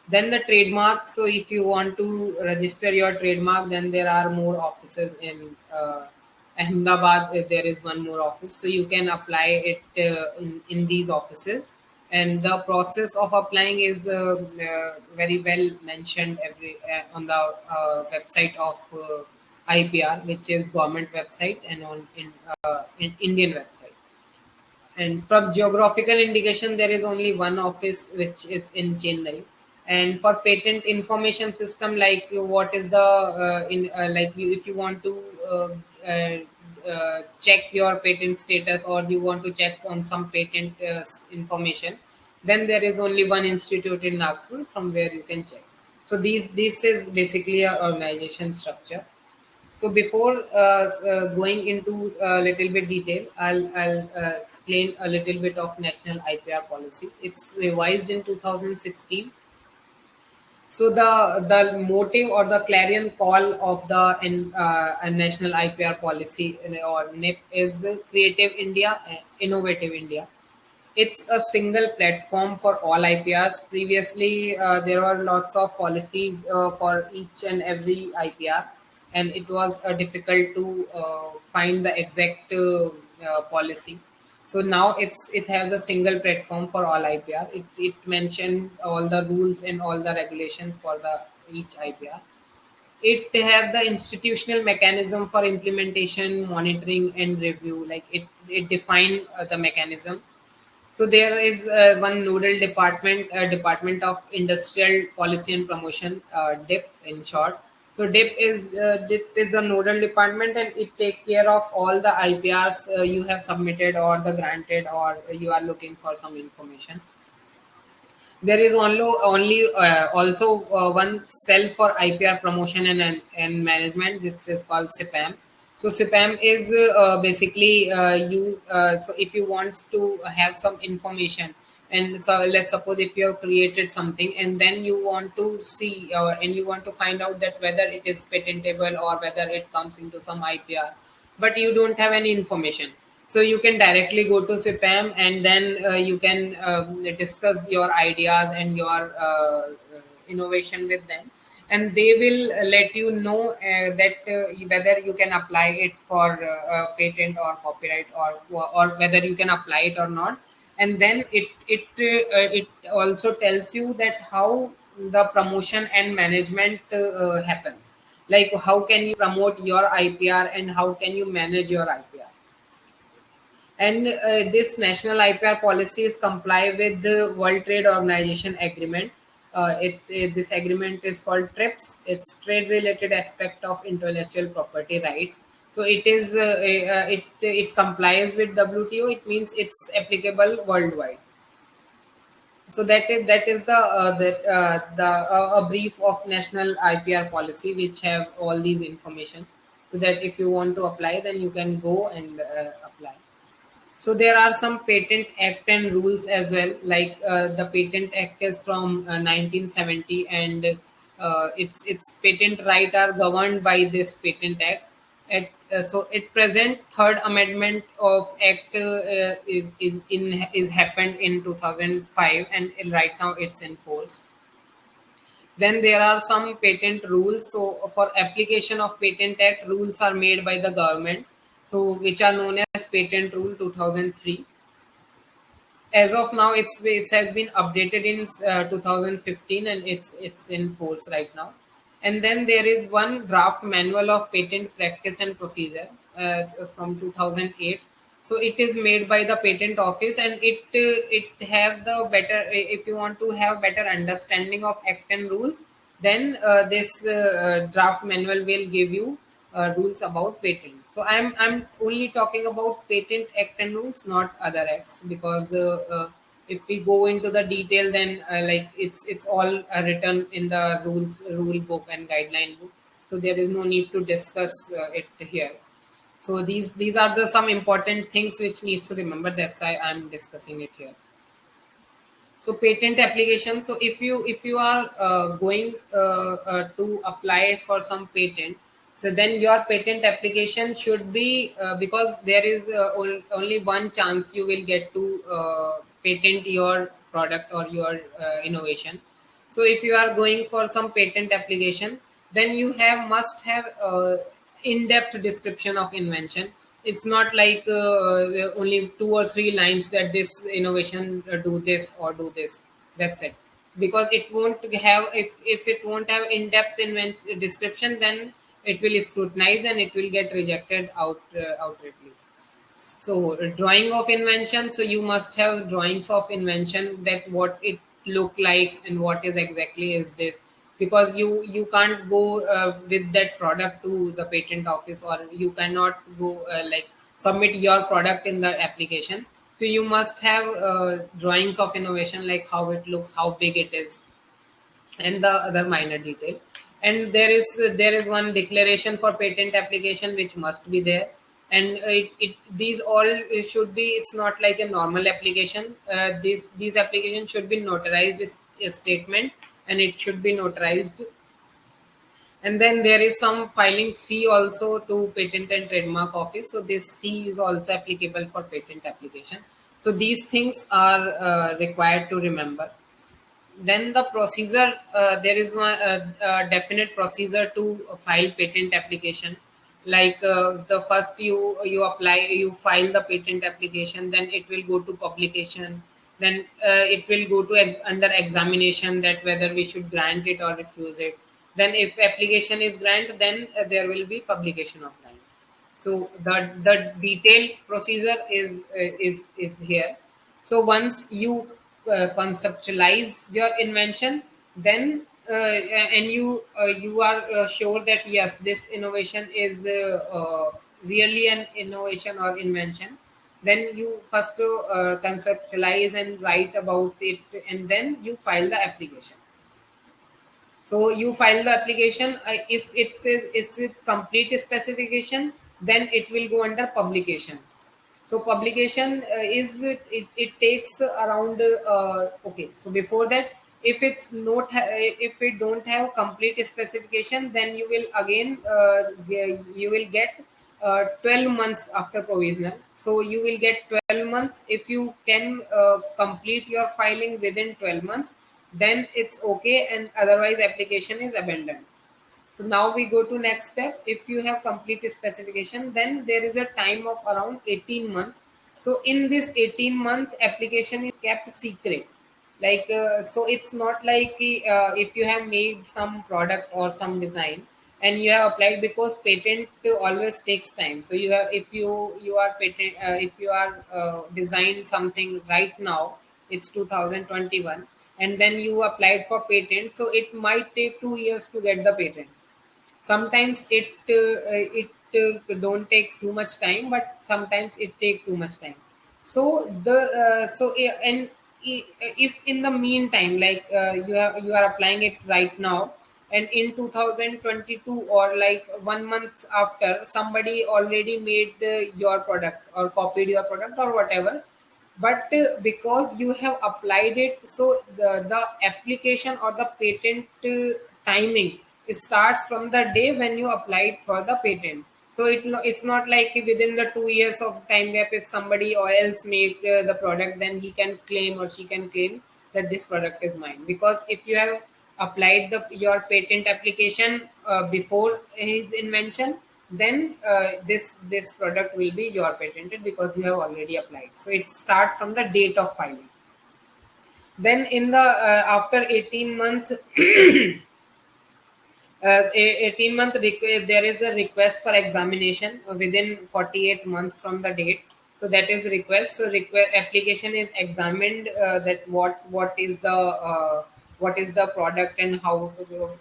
Then the trademark. So if you want to register your trademark, then there are more offices in Ahmedabad. There is one more office, so you can apply it in these offices. And the process of applying is very well mentioned on the website of IPR, which is government website, and in Indian website. And from geographical indication, there is only one office which is in Chennai. And for patent information system, like what is the in like you, if you want to check your patent status, or you want to check on some patent information, then there is only one institute in Nagpur from where you can check. So this is basically a organization structure. So before going into a little bit detail, I'll explain a little bit of national IPR policy. It's revised in 2016. So the motive or the clarion call of the national IPR policy, or NIP, is Creative India, Innovative India. It's a single platform for all IPRs. Previously, there were lots of policies for each and every IPR, and it was difficult to find the exact policy. So now it has a single platform for all IPR. It mentioned all the rules and all the regulations for the each IPR. It have the institutional mechanism for implementation, monitoring, and review. Like it define the mechanism. So there is one nodal department, Department of Industrial Policy and Promotion, DIP in short. So DIP is a nodal department, and it take care of all the IPRs you have submitted, or the granted, or you are looking for some information. There is only also one cell for IPR promotion and management. This is called CIPAM. So CIPAM is basically you. So if you want to have some information, and so let's suppose if you have created something, and then you want to see and you want to find out that whether it is patentable or whether it comes into some IPR, but you don't have any information. So you can directly go to CIPAM, and then you can discuss your ideas and your innovation with them, and they will let you know that whether you can apply it for patent or copyright, or whether you can apply it or not. And then it also tells you that how the promotion and management happens. Like how can you promote your IPR, and how can you manage your IPR. And this national IPR policy is comply with the World Trade Organization agreement. This agreement is called TRIPS. It's trade related aspect of intellectual property rights. So it complies with WTO. It means it's applicable worldwide. So that is the a brief of national IPR policy, which have all these information. So that if you want to apply, then you can go and apply. So there are some Patent Act and rules as well. Like the Patent Act is from 1970, and its patent right are governed by this Patent Act. So at present, third amendment of Act is happened in 2005, and right now it's in force. Then there are some patent rules. So for application of Patent Act, rules are made by the government, so which are known as Patent Rule 2003. As of now, it has been updated in 2015, and it's in force right now. And then there is one draft manual of patent practice and procedure from 2008. So it is made by the patent office, and it have the better, if you want to have better understanding of act and rules, then this draft manual will give you rules about patents. So I'm only talking about patent act and rules, not other acts, because if we go into the detail, then like it's all written in the rule book and guideline book, so there is no need to discuss it here. So these are the some important things which needs to remember, that's why I'm discussing it here. So patent application, so if you are going to apply for some patent, so then your patent application should be because there is only one chance you will get to patent your product or your innovation. So if you are going for some patent application, then you have must have in-depth description of invention. It's not like only 2 or 3 lines that this innovation do this or do this, that's it. Because it won't have, if it won't have in-depth description, then it will scrutinize and it will get rejected outrightly. So drawing of invention, so you must have drawings of invention, that what it look likes and what is exactly is this, because you can't go with that product to the patent office, or you cannot go like submit your product in the application. So you must have drawings of innovation, like how it looks, how big it is, and the other minor detail. And there is one declaration for patent application which must be there. And these all should be, it's not like a normal application. These applications should be notarized as a statement, and it should be notarized. And then there is some filing fee also to patent and trademark office, so this fee is also applicable for patent application. So these things are required to remember. Then the procedure, there is one definite procedure to file patent application. Like the first you file the patent application, then it will go to publication, then it will go to under examination, that whether we should grant it or refuse it. Then if application is granted, then there will be publication of grant. So the detailed procedure is here. So once you conceptualize your invention, then and you are sure that yes, this innovation is really an innovation or invention, then you first conceptualize and write about it, and then you file the application. So you file the application. If it's with complete specification, then it will go under publication. So publication it takes around okay. So before that, if it's not if it don't have complete specification, then you will again you will get 12 months after provisional. So you will get 12 months. If you can complete your filing within 12 months, then it's okay, and otherwise application is abandoned. So now we go to next step. If you have complete specification, then there is a time of around 18 months. So in this 18-month, application is kept secret. Like so it's not like if you have made some product or some design and you have applied, because patent always takes time. So you have, if you are patent if you are designed something right now, it's 2021, and then you applied for patent, so it might take 2 years to get the patent. Sometimes it don't take too much time, but sometimes it take too much time. So the and if in the meantime, like you are applying it right now, and in 2022 or like 1 month after, somebody already made your product or copied your product or whatever, but because you have applied it, so the application or the patent timing, it starts from the day when you applied for the patent. So it's not like within the 2 years of time gap, if somebody else made the product, then he can claim or she can claim that this product is mine. Because if you have applied your patent application before his invention, then this product will be your patented, because you have already applied. So it starts from the date of filing. Then in the after 18 months 18-month there is a request for examination within 48 months from the date. So that is request. So request application is examined, that what is the what is the product and how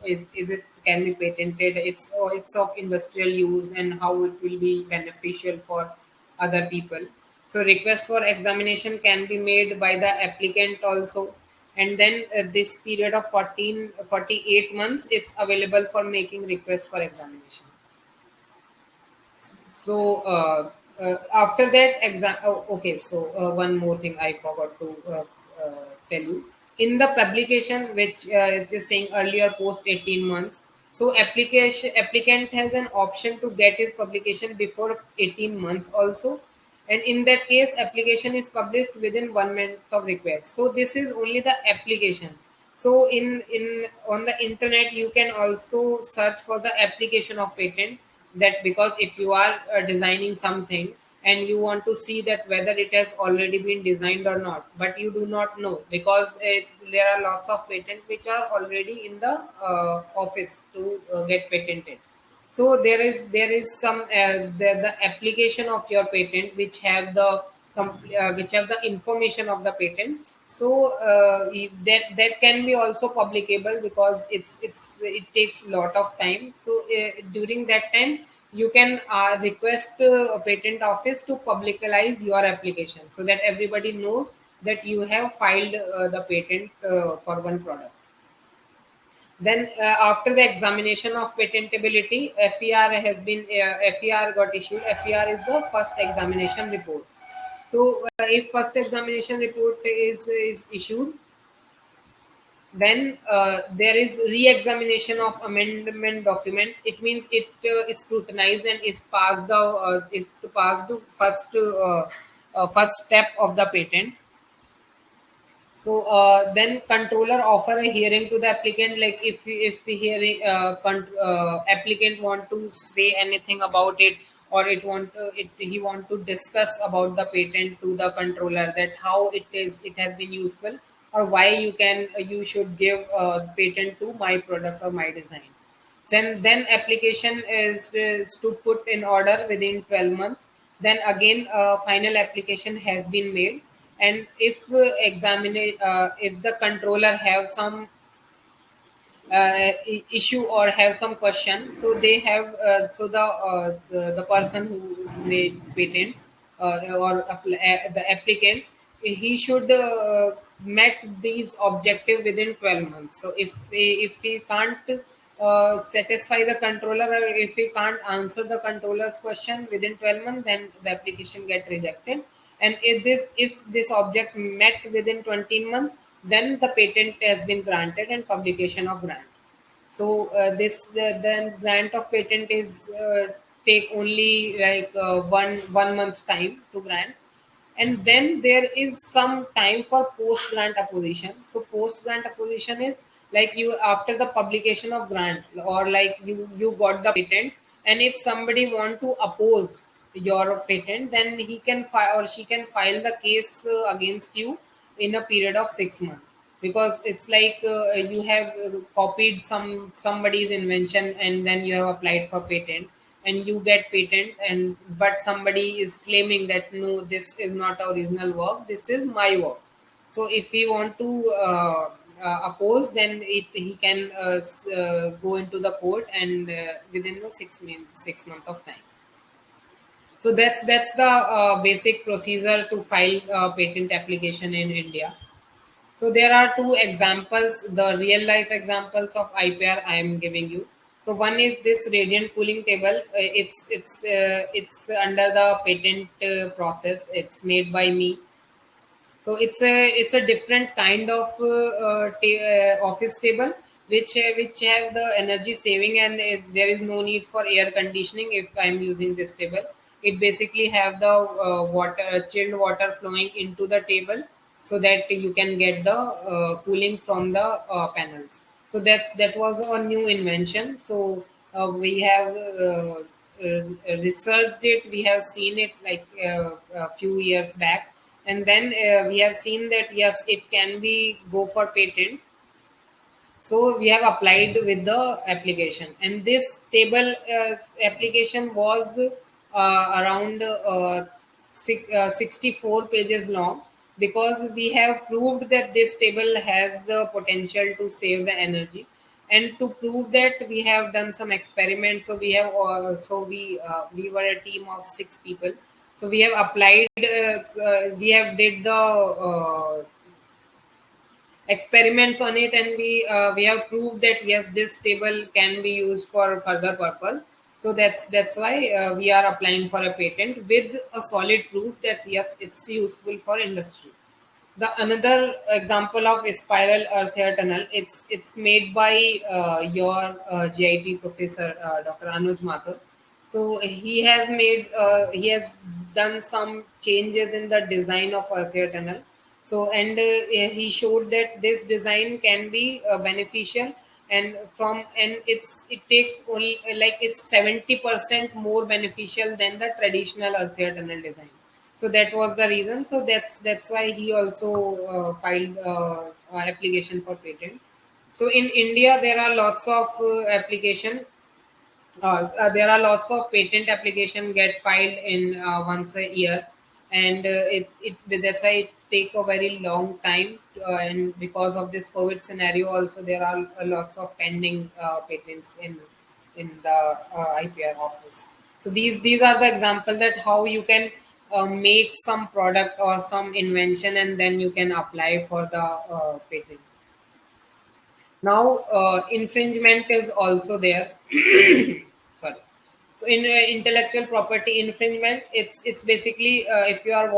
is it can be patented. It's of industrial use and how it will be beneficial for other people. So request for examination can be made by the applicant also, and then this period of 48 months it's available for making request for examination. So after that exam, oh, okay. So one more thing I forgot to tell you. In the publication, which it is saying earlier post 18 months. So application applicant has an option to get his publication before 18 months also, and in that case, application is published within 1 month of request. So this is only the application. So in on the internet you can also search for the application of patent, that because if you are designing something and you want to see that whether it has already been designed or not, but you do not know because there are lots of patents which are already in the office to get patented. So there is some the application of your patent which have the which have the information of the patent. So that can be also publicable because it takes a lot of time. So during that time you can request a patent office to publicize your application so that everybody knows that you have filed the patent for one product. Then, after the examination of patentability, FER has been FER got issued. FER is the first examination report. So, if first examination report is issued, then there is re-examination of amendment documents. It means it is scrutinized and is passed the is to pass the first step of the patent. So then controller offer a hearing to the applicant. Like if hearing applicant want to say anything about it, or he want to discuss about the patent to the controller, that how it has been useful, or why you should give patent to my product or my design. Then application is to put in order within 12 months. Then again, final application has been made, and if the controller have some issue or have some question, so they have the person who made patent or the applicant, he should met these objective within 12 months. So if he can't satisfy the controller, or if he can't answer the controller's question within 12 months, then the application get rejected. And if this object met within 20 months, then the patent has been granted and publication of grant. So then grant of patent is take only like one month time to grant. And then there is some time for post grant opposition. So post grant opposition is like you after the publication of grant, or like you got the patent, and if somebody want to oppose your patent, then he can file or she can file the case against you in a period of 6 months. Because it's like you have copied somebody's invention and then you have applied for patent and you get patent, and but somebody is claiming that no, this is not original work, this is my work. So if we want to oppose, then he can go into the court, and within the 6 month of time. So that's the basic procedure to file patent application in India. So there are two examples, the real life examples of IPR I am giving you. So one is this radiant cooling table. It's under the patent process. It's made by me. So it's a different kind of office table which have the energy saving, and there is no need for air conditioning if I'm using this table. It basically have the water chilled water flowing into the table so that you can get the cooling from the panels. So that was a new invention. So we have researched it, we have seen it like a few years back, and then we have seen that yes, it can be go for patent. So we have applied with the application, and this table application was around 64 pages long. because we have proved that this table has the potential to save the energy. And to prove that, we have done some experiments. So we have we were a team of 6 people. So we have applied we have did the experiments on it, and we have proved that yes, this table can be used for further purpose. So that's why we are applying for a patent with a solid proof that yes, it's useful for industry. The another example of a spiral earth air tunnel, it's made by your GIT professor, Dr. Anuj Mathur. So he has done some changes in the design of earth air tunnel. So and he showed that this design can be beneficial, and it takes only like it's 70% more beneficial than the traditional earth air tunnel design. So that was the reason. So that's why he also filed application for patent. So in India there are lots of there are lots of patent application get filed in once a year, and that's why it take a very long time. And because of this COVID scenario, also there are lots of pending patents in the IPR office. So these are the example that how you can make some product or some invention, and then you can apply for the patent. Now infringement is also there. Sorry. So in intellectual property infringement, it's basically if you are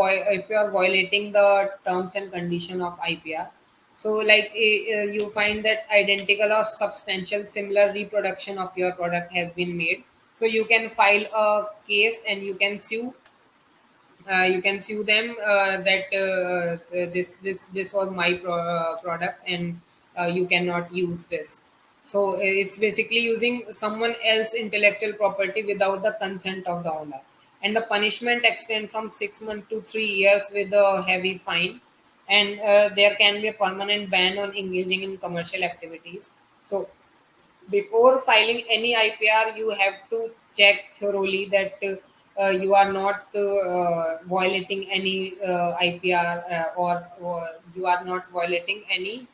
violating the terms and condition of IPR. So like you find that identical or substantial similar reproduction of your product has been made, so you can file a case and you can sue them that this was my product, and you cannot use this. So it's basically using someone else intellectual property without the consent of the owner, and the punishment extends from 6 months to 3 years with a heavy fine. And there can be a permanent ban on engaging in commercial activities. So before filing any IPR, you have to check thoroughly that you are not violating any IPR, or you are not violating any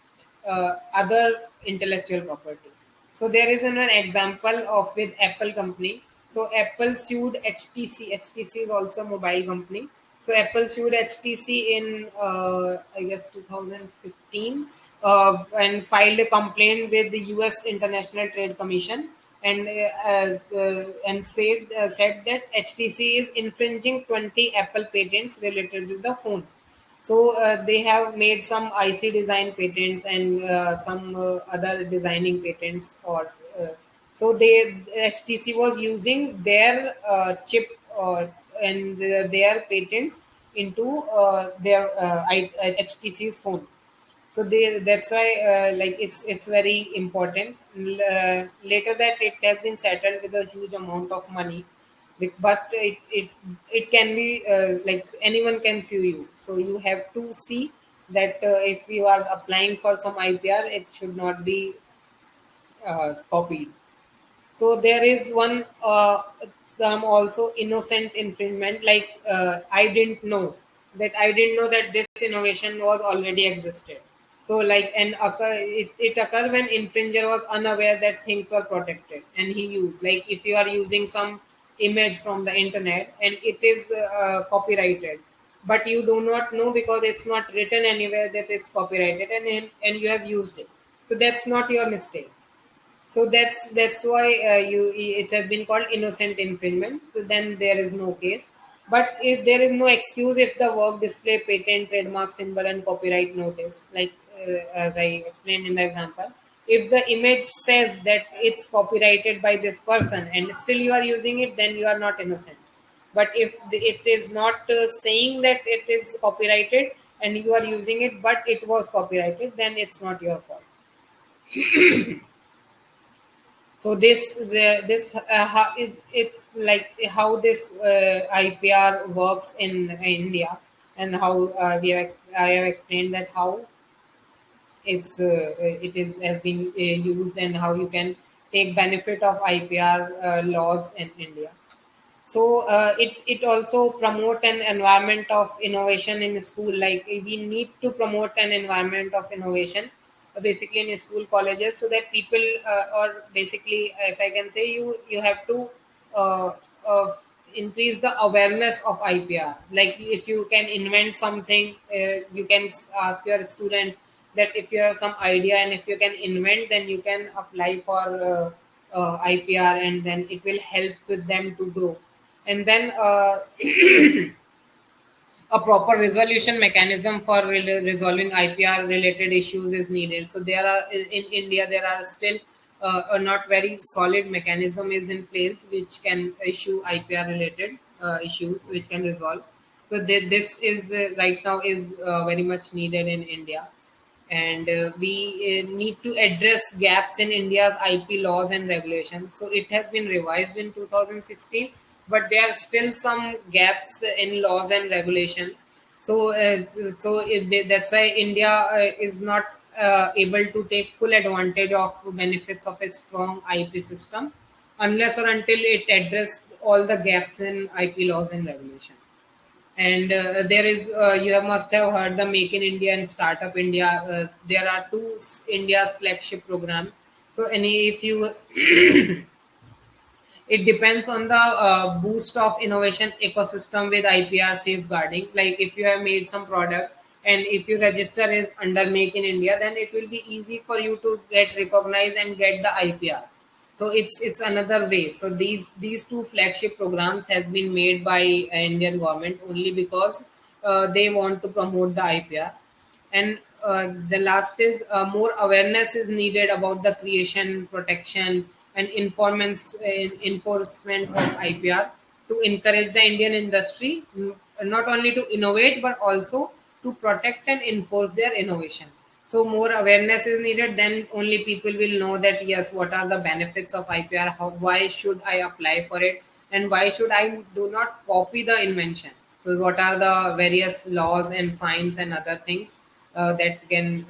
other intellectual property. So there is an example of with Apple company. So Apple sued HTC. HTC is also a mobile company. So Apple sued HTC in I guess 2015, and filed a complaint with the U.S. International Trade Commission, and said that HTC is infringing 20 Apple patents related to the phone. So they have made some IC design patents and some other designing patents. Or so they HTC was using their chip and their patents into HTC's phone. So that's why like it's very important. Later that it has been settled with a huge amount of money. But it can be like anyone can sue you, so you have to see that if you are applying for some IPR, it should not be copied. So there is one term also, innocent infringement. Like I didn't know that this innovation was already existed. So like it occurred when infringer was unaware that things were protected, and he used, like if you are using some image from the internet and it is copyrighted, but you do not know because it's not written anywhere that it's copyrighted, and you have used it. So that's not your mistake. So that's why you it has been called innocent infringement. So then there is no case. But if there is no excuse if the work display patent, trademark, symbol, and copyright notice, like as I explained in the example, if the image says that it's copyrighted by this person and still you are using it, then you are not innocent. But if it is not saying that it is copyrighted and you are using it, but it was copyrighted, then it's not your fault. So it's like how this IPR works in India, and how I have explained that how it is has been used, and how you can take benefit of IPR laws in India. So it also promote an environment of innovation in school. Like we need to promote an environment of innovation, basically in school colleges, so that people or basically, if I can say, you have to uh, uh, increase the awareness of IPR. Like if you can invent something, you can ask your students that if you have some idea and if you can invent, then you can apply for IPR, and then it will help with them to grow. And then a proper resolution mechanism for resolving IPR related issues is needed. So there are in India there are still a not very solid mechanism is in place which can issue IPR related issues which can resolve. So this is right now is very much needed in India, and we need to address gaps in India's IP laws and regulations. So it has been revised in 2016, but there are still some gaps in laws and regulation. So, that's why India is not able to take full advantage of benefits of a strong IP system unless or until it address all the gaps in IP laws and regulation. And there is you have must have heard the Make in India and Startup India. There are two India's flagship programs. So any if you it depends on the boost of innovation ecosystem with IPR safeguarding. Like if you have made some product and if you register is under Make in India, then it will be easy for you to get recognized and get the IPR. So it's another way. So these two flagship programs has been made by Indian government only because they want to promote the IPR. And the last is more awareness is needed about the creation, protection, and enforcement of IPR to encourage the Indian industry not only to innovate but also to protect and enforce their innovation. So more awareness is needed. Then only people will know that yes, what are the benefits of IPR? How, why should I apply for it? And why should I do not copy the invention? So what are the various laws and fines and other things that can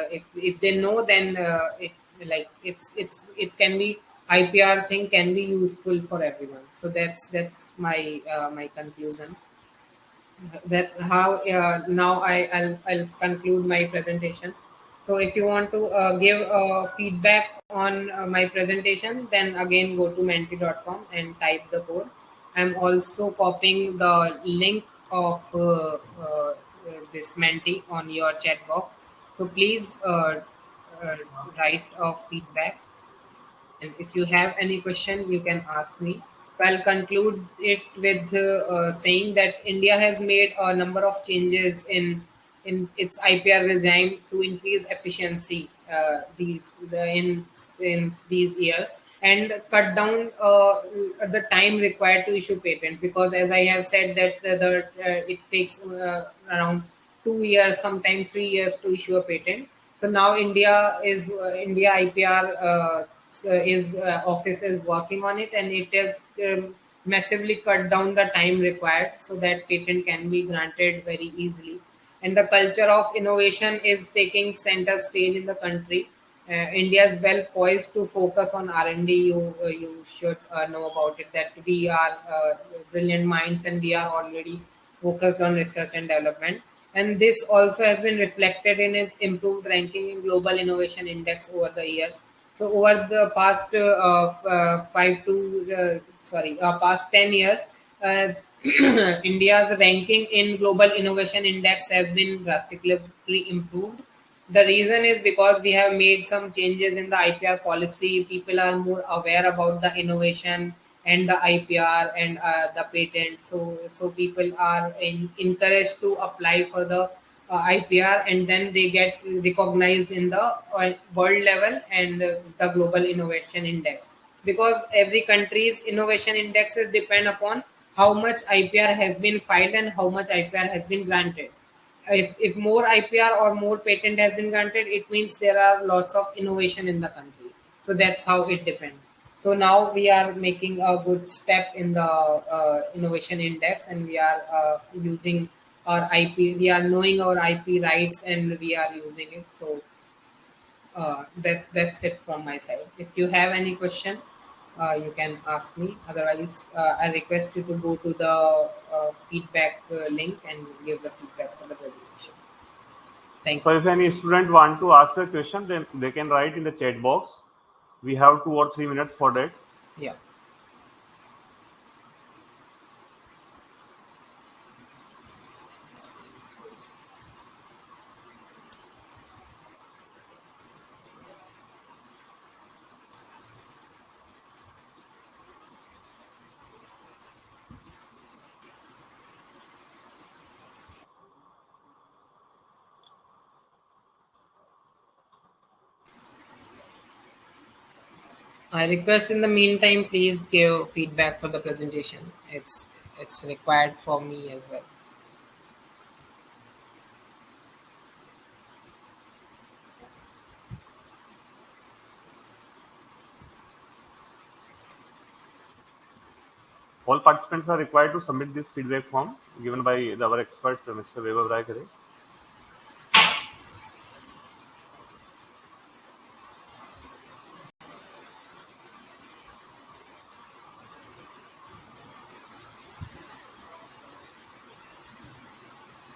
if they know, then it can be IPR thing can be useful for everyone. So that's my my conclusion. That's how now I'll conclude my presentation. So if you want to give feedback on my presentation, then again go to menti.com and type the code. I'm also copying the link of this Menti on your chat box. So please uh, write feedback, and if you have any question, you can ask me. So I'll conclude it with saying that India has made a number of changes in its IPR regime to increase efficiency in these years and cut down the time required to issue patent. Because as I have said that it takes around 2 years, sometimes 3 years to issue a patent. So now India IPR is office is working on it, and it has massively cut down the time required so that patent can be granted very easily. And the culture of innovation is taking center stage in the country. India is well poised to focus on R&D. You should know about it that we are brilliant minds and we are already focused on research and development. And this also has been reflected in its improved ranking in Global Innovation Index over the years. So over the past past 10 years, uh, India's ranking in Global Innovation Index has been drastically improved. The reason is because we have made some changes in the IPR policy. People are more aware about the innovation and the IPR and the patent. So people are encouraged to apply for the IPR, and then they get recognized in the world level and the Global Innovation Index. Because every country's innovation indexes depend upon how much IPR has been filed and how much IPR has been granted. If more IPR or more patent has been granted, it means there are lots of innovation in the country. So that's how it depends. So now we are making a good step in the innovation index, and we are using our IP. We are knowing our IP rights, and we are using it. So that's it from my side. If you have any question, you can ask me. Otherwise, I request you to go to the feedback link and give the feedback for the presentation. Thank So you. if any student want to ask a question, then they can write in the chat box. We have 2 or 3 minutes for that. Yeah. I request in the meantime, please give feedback for the presentation. It's required for me as well. All participants are required to submit this feedback form given by our expert, Mr. Vaibhav Rai Khare.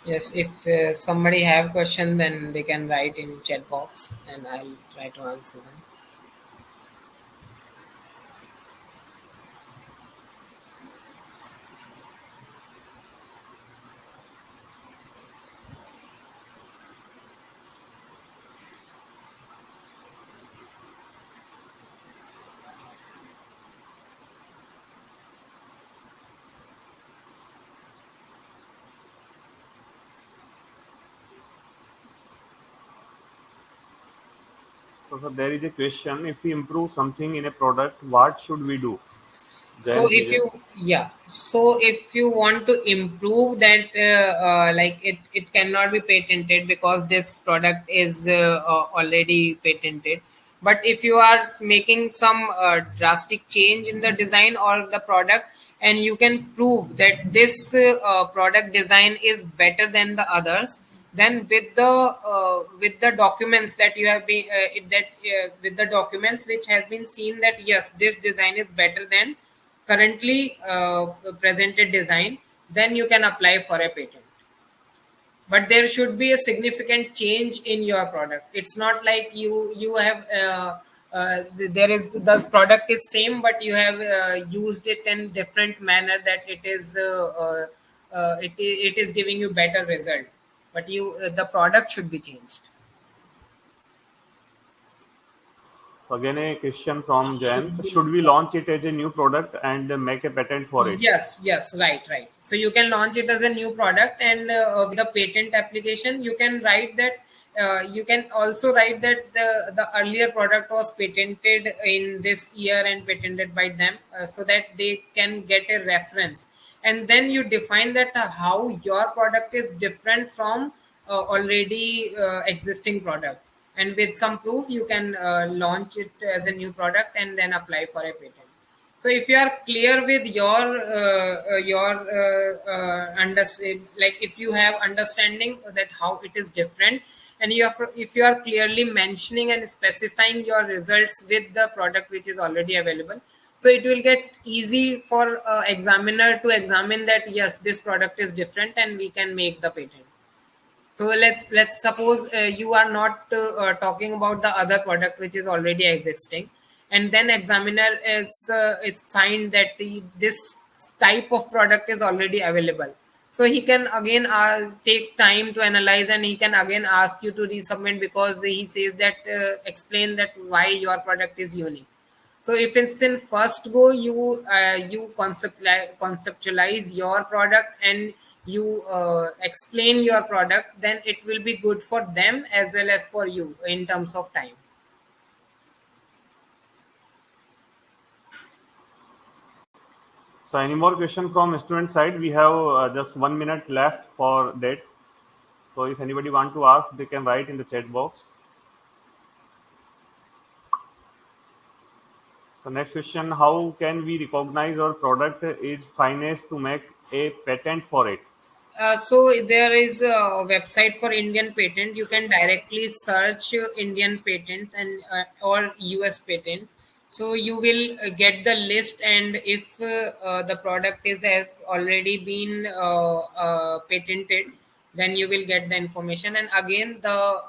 Yes, if somebody have question, then they can write in chat box, and I'll try to answer them. So there is a question: if we improve something in a product, what should we do? So Then if please. you, yeah, so if you want to improve that, like it cannot be patented because this product is already patented. But if you are making some drastic change in the design or the product, and you can prove that this product design is better than the others, then with the documents that you have been with the documents which has been seen that yes, this design is better than currently presented design, then you can apply for a patent. But there should be a significant change in your product. It's not like you have there is the product is same, but you have used it in different manner that it is giving you better result, but you the product should be changed. So again, a question from Should Jayant: be, should we yeah. launch it as a new product and make a patent for it? Yes, yes, right, right. So you can launch it as a new product, and with a patent application, you can write that. You can also write that the earlier product was patented in this year and patented by them, so that they can get a reference. And then you define that how your product is different from already existing product. And with some proof, you can launch it as a new product and then apply for a patent. So if you are clear with your like if you have understanding that how it is different, and you have, if you are clearly mentioning and specifying your results with the product which is already available, so it will get easy for examiner to examine that yes, this product is different and we can make the patent. So let's suppose you are not talking about the other product which is already existing, and then examiner is find that this type of product is already available. So he can again take time to analyze, and he can again ask you to resubmit because he says that explain that why your product is unique. So if it's in first go, you conceptualize your product and you explain your product, then it will be good for them as well as for you in terms of time. So any more question from student side? We have just 1 minute left for that. So if anybody want to ask, they can write in the chat box. So next question: how can we recognize our product is finest to make a patent for it? So there is a website for Indian patent. You can directly search Indian patents and or US patents. So you will get the list, and if the product has already been patented, then you will get the information. And again, the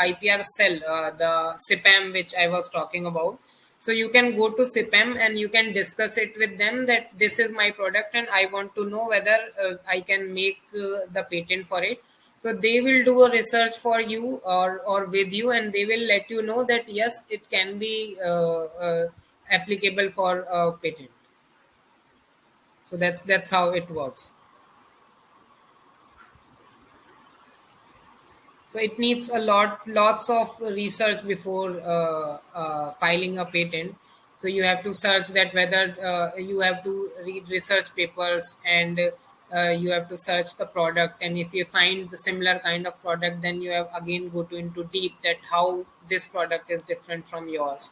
IPR cell, the CPAM which I was talking about, so you can go to CPAM and you can discuss it with them that this is my product and I want to know whether I can make the patent for it. So they will do a research for you or with you, and they will let you know that yes, it can be applicable for a patent. So that's how it works. So it needs lots of research before filing a patent. So you have to search that whether you have to read research papers, and you have to search the product. And if you find the similar kind of product, then you have again go to into deep that how this product is different from yours.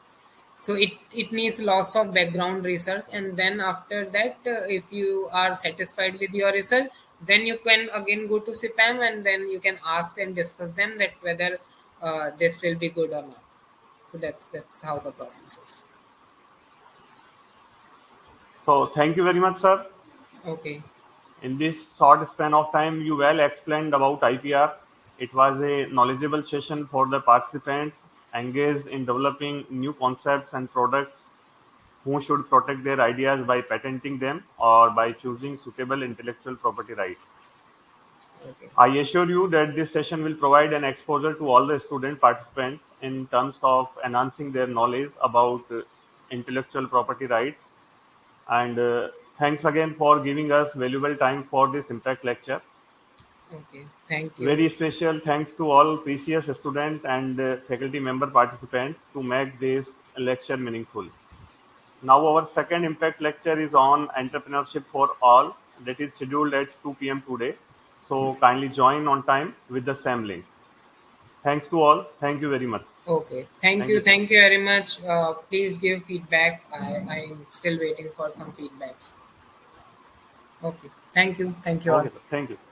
So it needs lots of background research, and then after that, if you are satisfied with your research, then you can again go to CPAM, and then you can ask and discuss them that whether this will be good or not. So that's how the process is. So thank you very much, sir. Okay. In this short span of time, you well explained about IPR. It was a knowledgeable session for the participants engaged in developing new concepts and products who should protect their ideas by patenting them or by choosing suitable intellectual property rights. Okay. I assure you that this session will provide an exposure to all the student participants in terms of enhancing their knowledge about intellectual property rights. And thanks again for giving us valuable time for this impact lecture. Okay. Thank you. Very special thanks to all precious student and faculty member participants to make this lecture meaningful. Now our second impact lecture is on entrepreneurship for all, that is scheduled at 2 p.m. today. So kindly join on time with the same link. Thanks to all. Thank you very much. Okay. Thank Thank you, you. sir. Thank you very much. Please give feedback. I'm still waiting for some feedbacks. Okay. Thank you. Thank you Okay, all. sir. Thank you, sir.